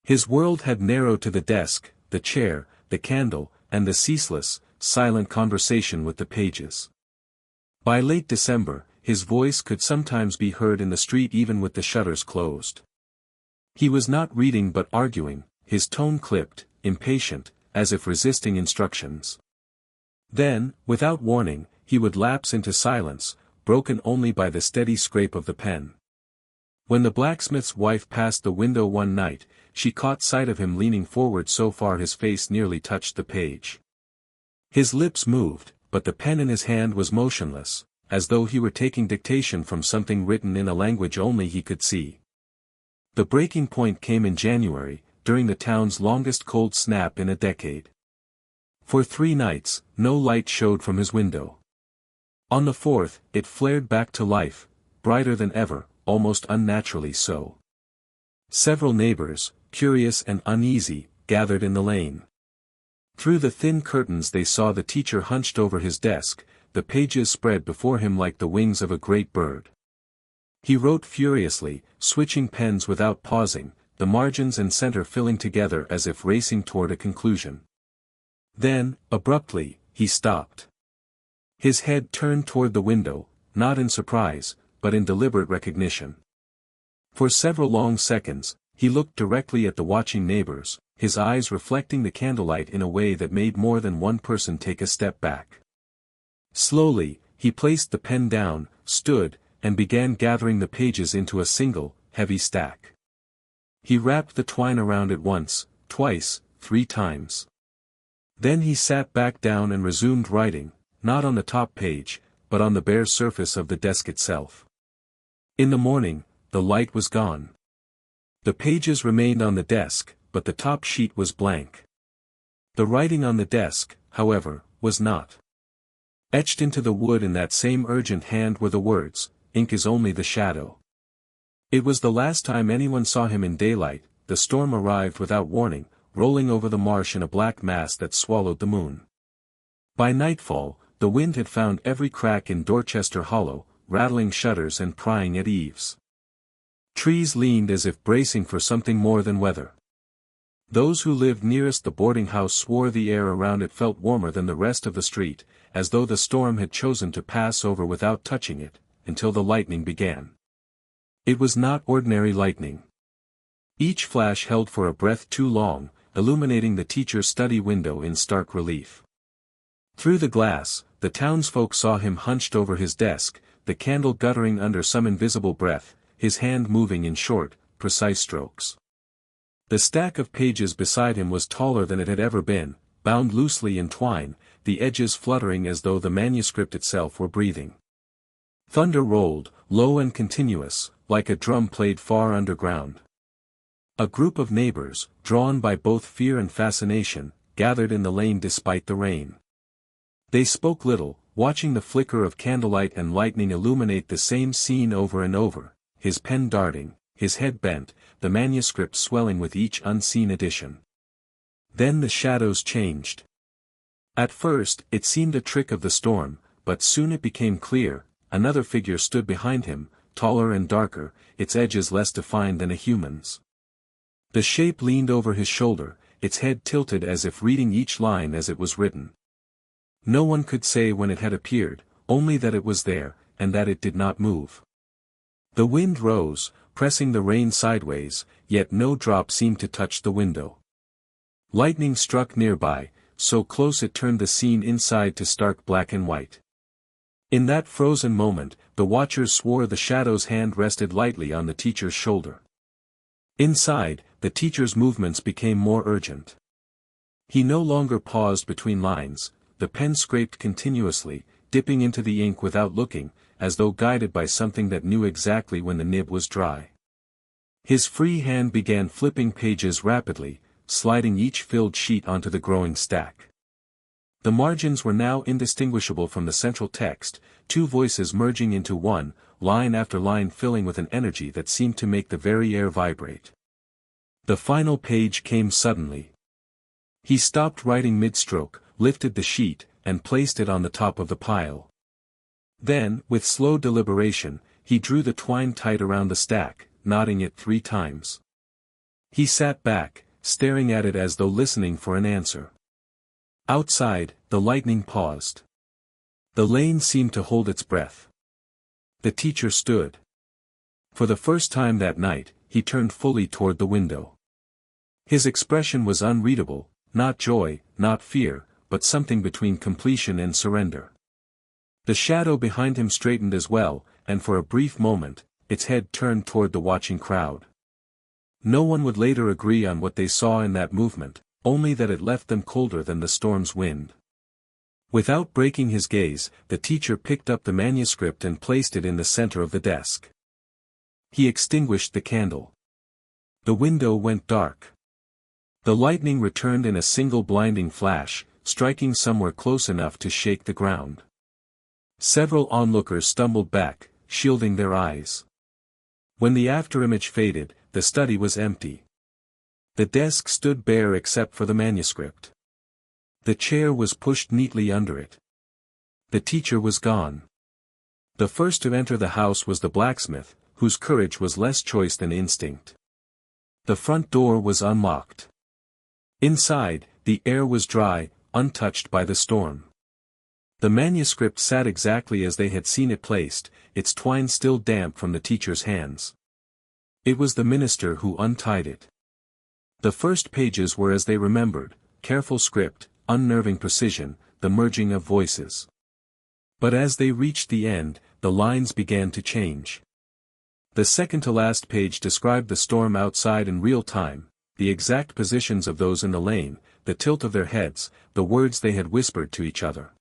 His world had narrowed to the desk, the chair, the candle, and the ceaseless, silent conversation with the pages. By late December, his voice could sometimes be heard in the street even with the shutters closed. He was not reading but arguing, his tone clipped, impatient, as if resisting instructions. Then, without warning, he would lapse into silence, broken only by the steady scrape of the pen. When the blacksmith's wife passed the window one night, she caught sight of him leaning forward so far his face nearly touched the page. His lips moved, but the pen in his hand was motionless, as though he were taking dictation from something written in a language only he could see. The breaking point came in January, during the town's longest cold snap in a decade. For 3 nights, no light showed from his window. On the 4th, it flared back to life, brighter than ever, almost unnaturally so. Several neighbors, curious and uneasy, gathered in the lane. Through the thin curtains they saw the teacher hunched over his desk, the pages spread before him like the wings of a great bird. He wrote furiously, switching pens without pausing, the margins and center filling together as if racing toward a conclusion. Then, abruptly, he stopped. His head turned toward the window, not in surprise, but in deliberate recognition. For several long seconds, he looked directly at the watching neighbors, his eyes reflecting the candlelight in a way that made more than one person take a step back. Slowly, he placed the pen down, stood, and began gathering the pages into a single, heavy stack. He wrapped the twine around it once, twice, 3 times. Then he sat back down and resumed writing, not on the top page, but on the bare surface of the desk itself. In the morning, the light was gone. The pages remained on the desk, but the top sheet was blank. The writing on the desk, however, was not. Etched into the wood in that same urgent hand were the words, "Ink is only the shadow." It was the last time anyone saw him in daylight. The storm arrived without warning, rolling over the marsh in a black mass that swallowed the moon. By nightfall, the wind had found every crack in Dorchester Hollow, rattling shutters and prying at eaves. Trees leaned as if bracing for something more than weather. Those who lived nearest the boarding house swore the air around it felt warmer than the rest of the street, as though the storm had chosen to pass over without touching it, until the lightning began. It was not ordinary lightning. Each flash held for a breath too long, illuminating the teacher's study window in stark relief. Through the glass, the townsfolk saw him hunched over his desk, the candle guttering under some invisible breath, his hand moving in short, precise strokes. The stack of pages beside him was taller than it had ever been, bound loosely in twine, the edges fluttering as though the manuscript itself were breathing. Thunder rolled, low and continuous, like a drum played far underground. A group of neighbors, drawn by both fear and fascination, gathered in the lane despite the rain. They spoke little, watching the flicker of candlelight and lightning illuminate the same scene over and over, his pen darting, his head bent, the manuscript swelling with each unseen addition. Then the shadows changed. At first, it seemed a trick of the storm, but soon it became clear, another figure stood behind him, taller and darker, its edges less defined than a human's. The shape leaned over his shoulder, its head tilted as if reading each line as it was written. No one could say when it had appeared, only that it was there, and that it did not move. The wind rose, pressing the rain sideways, yet no drop seemed to touch the window. Lightning struck nearby, so close it turned the scene inside to stark black and white. In that frozen moment, the watchers swore the shadow's hand rested lightly on the teacher's shoulder. Inside, the teacher's movements became more urgent. He no longer paused between lines, the pen scraped continuously, dipping into the ink without looking, as though guided by something that knew exactly when the nib was dry. His free hand began flipping pages rapidly, sliding each filled sheet onto the growing stack. The margins were now indistinguishable from the central text, two voices merging into one, line after line filling with an energy that seemed to make the very air vibrate. The final page came suddenly. He stopped writing mid-stroke, lifted the sheet, and placed it on the top of the pile. Then, with slow deliberation, he drew the twine tight around the stack, knotting it 3 times. He sat back, staring at it as though listening for an answer. Outside, the lightning paused. The lane seemed to hold its breath. The teacher stood. For the first time that night, he turned fully toward the window. His expression was unreadable, not joy, not fear, but something between completion and surrender. The shadow behind him straightened as well, and for a brief moment, its head turned toward the watching crowd. No one would later agree on what they saw in that movement, only that it left them colder than the storm's wind. Without breaking his gaze, the teacher picked up the manuscript and placed it in the center of the desk. He extinguished the candle. The window went dark. The lightning returned in a single blinding flash, striking somewhere close enough to shake the ground. Several onlookers stumbled back, shielding their eyes. When the afterimage faded, the study was empty. The desk stood bare except for the manuscript. The chair was pushed neatly under it. The teacher was gone. The first to enter the house was the blacksmith, whose courage was less choice than instinct. The front door was unlocked. Inside, the air was dry, untouched by the storm. The manuscript sat exactly as they had seen it placed, its twine still damp from the teacher's hands. It was the minister who untied it. The first pages were as they remembered, careful script, unnerving precision, the merging of voices. But as they reached the end, the lines began to change. The second-to-last page described the storm outside in real time, the exact positions of those in the lane, the tilt of their heads, the words they had whispered to each other.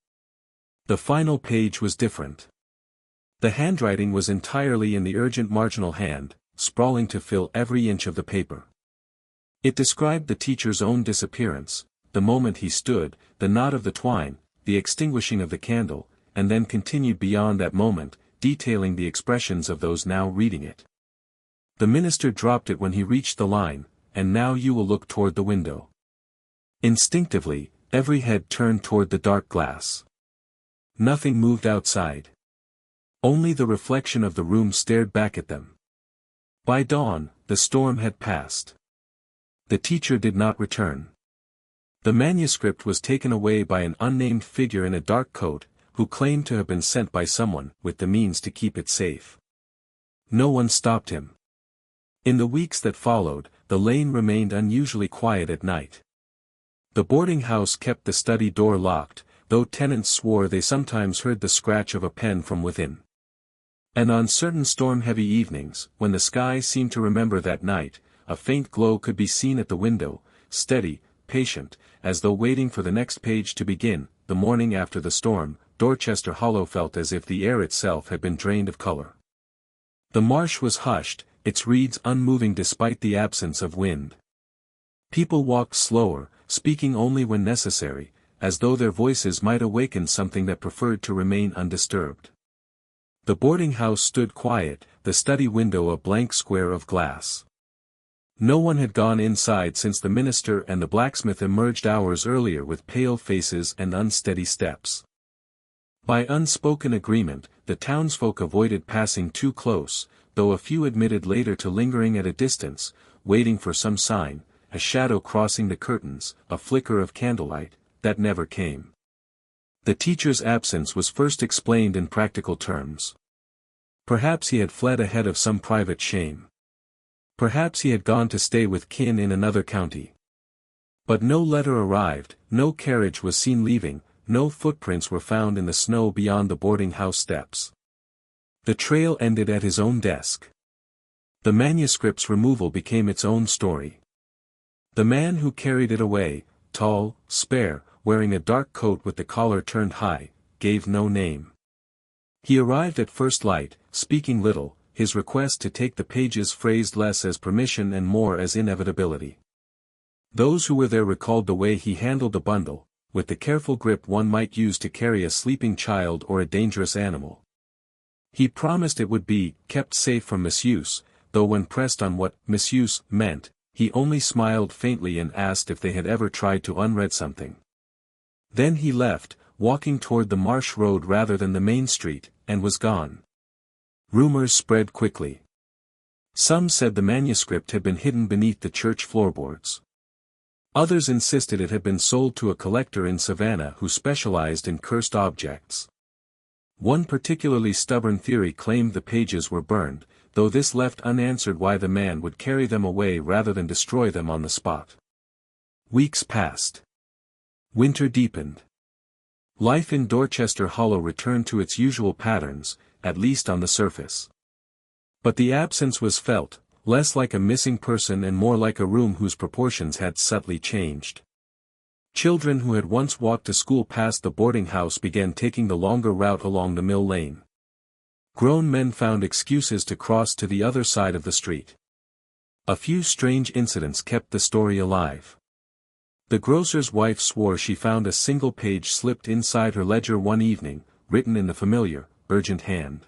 The final page was different. The handwriting was entirely in the urgent marginal hand, sprawling to fill every inch of the paper. It described the teacher's own disappearance, the moment he stood, the knot of the twine, the extinguishing of the candle, and then continued beyond that moment, detailing the expressions of those now reading it. The minister dropped it when he reached the line, and now you will look toward the window. Instinctively, every head turned toward the dark glass. Nothing moved outside. Only the reflection of the room stared back at them. By dawn, the storm had passed. The teacher did not return. The manuscript was taken away by an unnamed figure in a dark coat, who claimed to have been sent by someone with the means to keep it safe. No one stopped him. In the weeks that followed, the lane remained unusually quiet at night. The boarding house kept the study door locked, though tenants swore they sometimes heard the scratch of a pen from within. And on certain storm-heavy evenings, when the sky seemed to remember that night, a faint glow could be seen at the window, steady, patient, as though waiting for the next page to begin. The morning after the storm, Dorchester Hollow felt as if the air itself had been drained of color. The marsh was hushed, its reeds unmoving despite the absence of wind. People walked slower, speaking only when necessary, as though their voices might awaken something that preferred to remain undisturbed. The boarding house stood quiet, the study window a blank square of glass. No one had gone inside since the minister and the blacksmith emerged hours earlier with pale faces and unsteady steps. By unspoken agreement, the townsfolk avoided passing too close, though a few admitted later to lingering at a distance, waiting for some sign, a shadow crossing the curtains, a flicker of candlelight, that never came. The teacher's absence was first explained in practical terms. Perhaps he had fled ahead of some private shame. Perhaps he had gone to stay with kin in another county. But no letter arrived, no carriage was seen leaving, no footprints were found in the snow beyond the boarding house steps. The trail ended at his own desk. The manuscript's removal became its own story. The man who carried it away, tall, spare, wearing a dark coat with the collar turned high, gave no name. He arrived at first light, speaking little, his request to take the pages phrased less as permission and more as inevitability. Those who were there recalled the way he handled the bundle, with the careful grip one might use to carry a sleeping child or a dangerous animal. He promised it would be kept safe from misuse, though when pressed on what misuse meant, he only smiled faintly and asked if they had ever tried to unread something. Then he left, walking toward the marsh road rather than the main street, and was gone. Rumors spread quickly. Some said the manuscript had been hidden beneath the church floorboards. Others insisted it had been sold to a collector in Savannah who specialized in cursed objects. One particularly stubborn theory claimed the pages were burned, though this left unanswered why the man would carry them away rather than destroy them on the spot. Weeks passed. Winter deepened. Life in Dorchester Hollow returned to its usual patterns, at least on the surface. But the absence was felt, less like a missing person and more like a room whose proportions had subtly changed. Children who had once walked to school past the boarding house began taking the longer route along the mill lane. Grown men found excuses to cross to the other side of the street. A few strange incidents kept the story alive. The grocer's wife swore she found a single page slipped inside her ledger one evening, written in the familiar, urgent hand.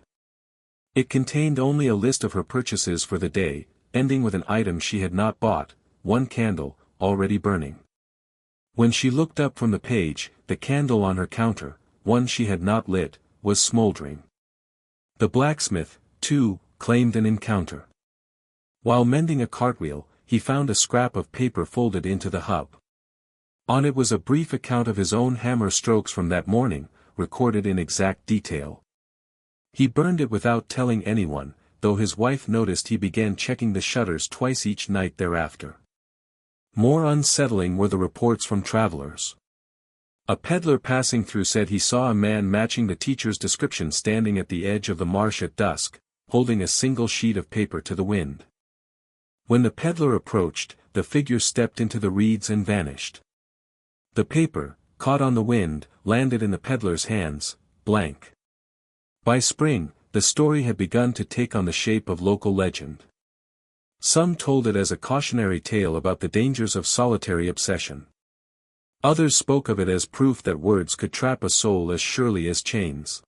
It contained only a list of her purchases for the day, ending with an item she had not bought, one candle, already burning. When she looked up from the page, the candle on her counter, one she had not lit, was smoldering. The blacksmith, too, claimed an encounter. While mending a cartwheel, he found a scrap of paper folded into the hub. On it was a brief account of his own hammer strokes from that morning, recorded in exact detail. He burned it without telling anyone, though his wife noticed he began checking the shutters twice each night thereafter. More unsettling were the reports from travelers. A peddler passing through said he saw a man matching the teacher's description standing at the edge of the marsh at dusk, holding a single sheet of paper to the wind. When the peddler approached, the figure stepped into the reeds and vanished. The paper, caught on the wind, landed in the peddler's hands, blank. By spring, the story had begun to take on the shape of local legend. Some told it as a cautionary tale about the dangers of solitary obsession. Others spoke of it as proof that words could trap a soul as surely as chains.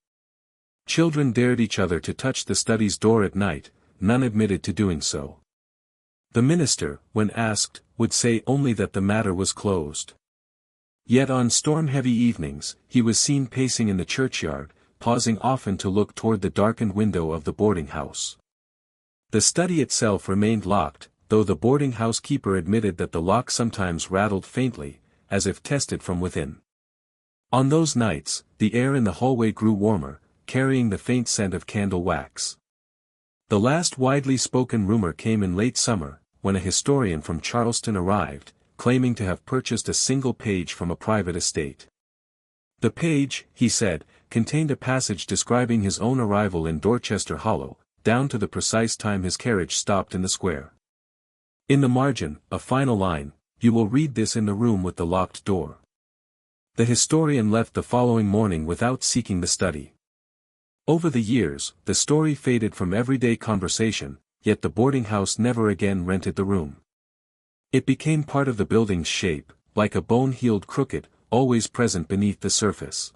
Children dared each other to touch the study's door at night, none admitted to doing so. The minister, when asked, would say only that the matter was closed. Yet on storm-heavy evenings, he was seen pacing in the churchyard, pausing often to look toward the darkened window of the boarding house. The study itself remained locked, though the boarding house keeper admitted that the lock sometimes rattled faintly, as if tested from within. On those nights, the air in the hallway grew warmer, carrying the faint scent of candle wax. The last widely spoken rumor came in late summer, when a historian from Charleston arrived, claiming to have purchased a single page from a private estate. The page, he said, contained a passage describing his own arrival in Dorchester Hollow, down to the precise time his carriage stopped in the square. In the margin, a final line, "You will read this in the room with the locked door." The historian left the following morning without seeking the study. Over the years, the story faded from everyday conversation, yet the boarding house never again rented the room. It became part of the building's shape, like a bone-heeled crooked, always present beneath the surface.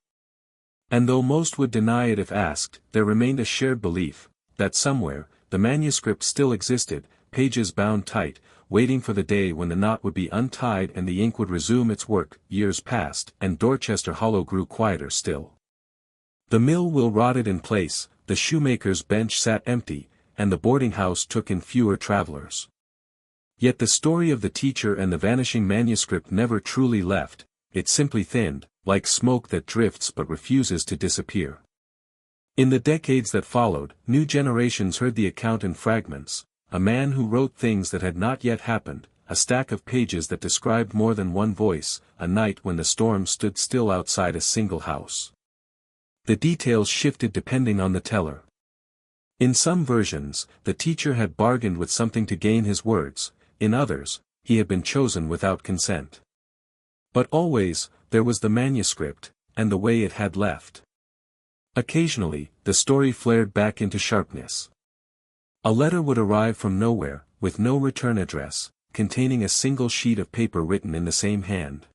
And though most would deny it if asked, there remained a shared belief, that somewhere, the manuscript still existed, pages bound tight, waiting for the day when the knot would be untied and the ink would resume its work. Years passed, and Dorchester Hollow grew quieter still. The mill wheel rotted in place, the shoemaker's bench sat empty, and the boarding house took in fewer travelers. Yet the story of the teacher and the vanishing manuscript never truly left, it simply thinned, like smoke that drifts but refuses to disappear. In the decades that followed, new generations heard the account in fragments, a man who wrote things that had not yet happened, a stack of pages that described more than one voice, a night when the storm stood still outside a single house. The details shifted depending on the teller. In some versions, the teacher had bargained with something to gain his words, in others, he had been chosen without consent. But always, there was the manuscript, and the way it had left. Occasionally, the story flared back into sharpness. A letter would arrive from nowhere, with no return address, containing a single sheet of paper written in the same hand.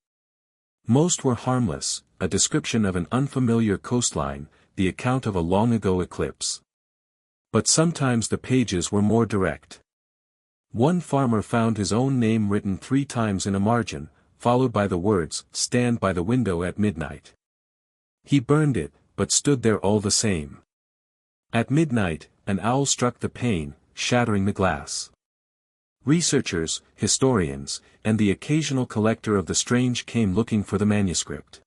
Most were harmless, a description of an unfamiliar coastline, the account of a long-ago eclipse. But sometimes the pages were more direct. One farmer found his own name written 3 times in a margin, followed by the words, "Stand by the window at midnight." He burned it, but stood there all the same. At midnight, an owl struck the pane, shattering the glass. Researchers, historians, and the occasional collector of the strange came looking for the manuscript.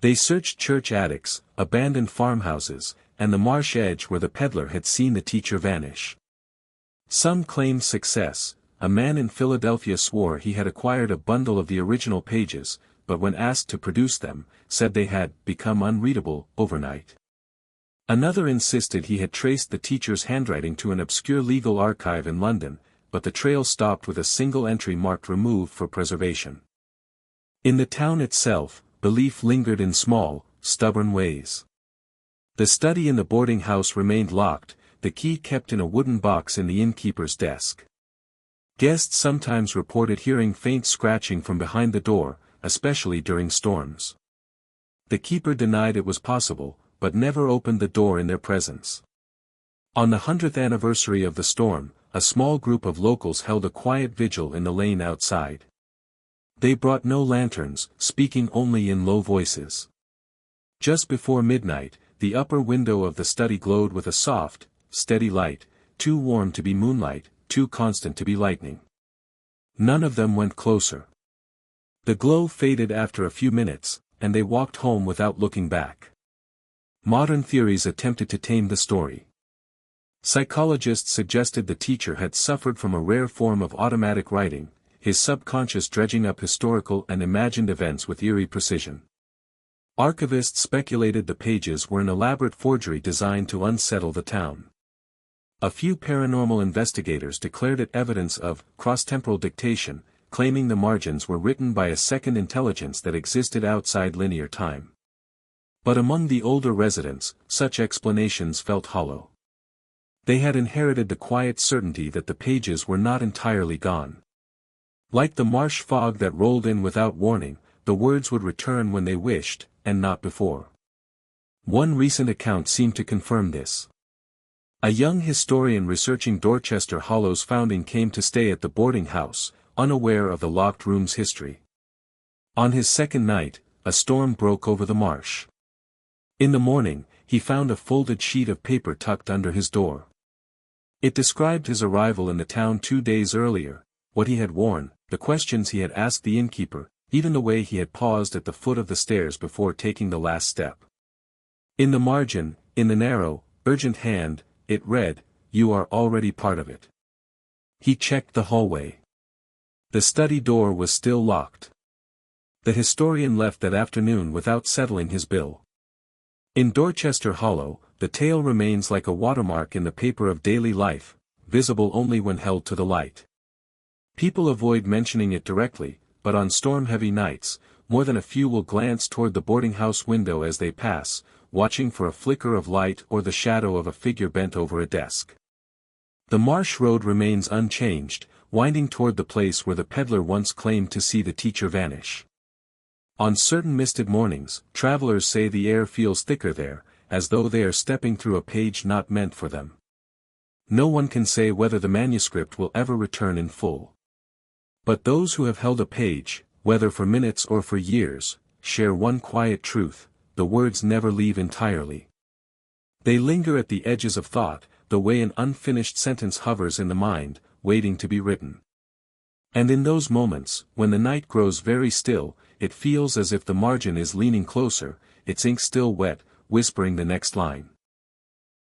They searched church attics, abandoned farmhouses, and the marsh edge where the peddler had seen the teacher vanish. Some claimed success. A man in Philadelphia swore he had acquired a bundle of the original pages, but when asked to produce them, said they had become unreadable overnight. Another insisted he had traced the teacher's handwriting to an obscure legal archive in London, but the trail stopped with a single entry marked "Removed for preservation." In the town itself, belief lingered in small, stubborn ways. The study in the boarding house remained locked, the key kept in a wooden box in the innkeeper's desk. Guests sometimes reported hearing faint scratching from behind the door, especially during storms. The keeper denied it was possible, but never opened the door in their presence. On the 100th anniversary of the storm, a small group of locals held a quiet vigil in the lane outside. They brought no lanterns, speaking only in low voices. Just before midnight, the upper window of the study glowed with a soft, steady light, too warm to be moonlight, too constant to be lightning. None of them went closer. The glow faded after a few minutes, and they walked home without looking back. Modern theories attempted to tame the story. Psychologists suggested the teacher had suffered from a rare form of automatic writing, his subconscious dredging up historical and imagined events with eerie precision. Archivists speculated the pages were an elaborate forgery designed to unsettle the town. A few paranormal investigators declared it evidence of cross-temporal dictation, claiming the margins were written by a second intelligence that existed outside linear time. But among the older residents, such explanations felt hollow. They had inherited the quiet certainty that the pages were not entirely gone. Like the marsh fog that rolled in without warning, the words would return when they wished, and not before. One recent account seemed to confirm this. A young historian researching Dorchester Hollow's founding came to stay at the boarding house, unaware of the locked room's history. On his second night, a storm broke over the marsh. In the morning, he found a folded sheet of paper tucked under his door. It described his arrival in the town 2 days earlier, what he had worn, the questions he had asked the innkeeper, even the way he had paused at the foot of the stairs before taking the last step. In the margin, in the narrow, urgent hand, it read, "You are already part of it." He checked the hallway. The study door was still locked. The historian left that afternoon without settling his bill. In Dorchester Hollow, the tale remains like a watermark in the paper of daily life, visible only when held to the light. People avoid mentioning it directly, but on storm-heavy nights, more than a few will glance toward the boarding-house window as they pass, watching for a flicker of light or the shadow of a figure bent over a desk. The marsh road remains unchanged, winding toward the place where the peddler once claimed to see the teacher vanish. On certain misted mornings, travelers say the air feels thicker there, as though they are stepping through a page not meant for them. No one can say whether the manuscript will ever return in full. But those who have held a page, whether for minutes or for years, share one quiet truth: the words never leave entirely. They linger at the edges of thought, the way an unfinished sentence hovers in the mind, waiting to be written. And in those moments, when the night grows very still, it feels as if the margin is leaning closer, its ink still wet, whispering the next line.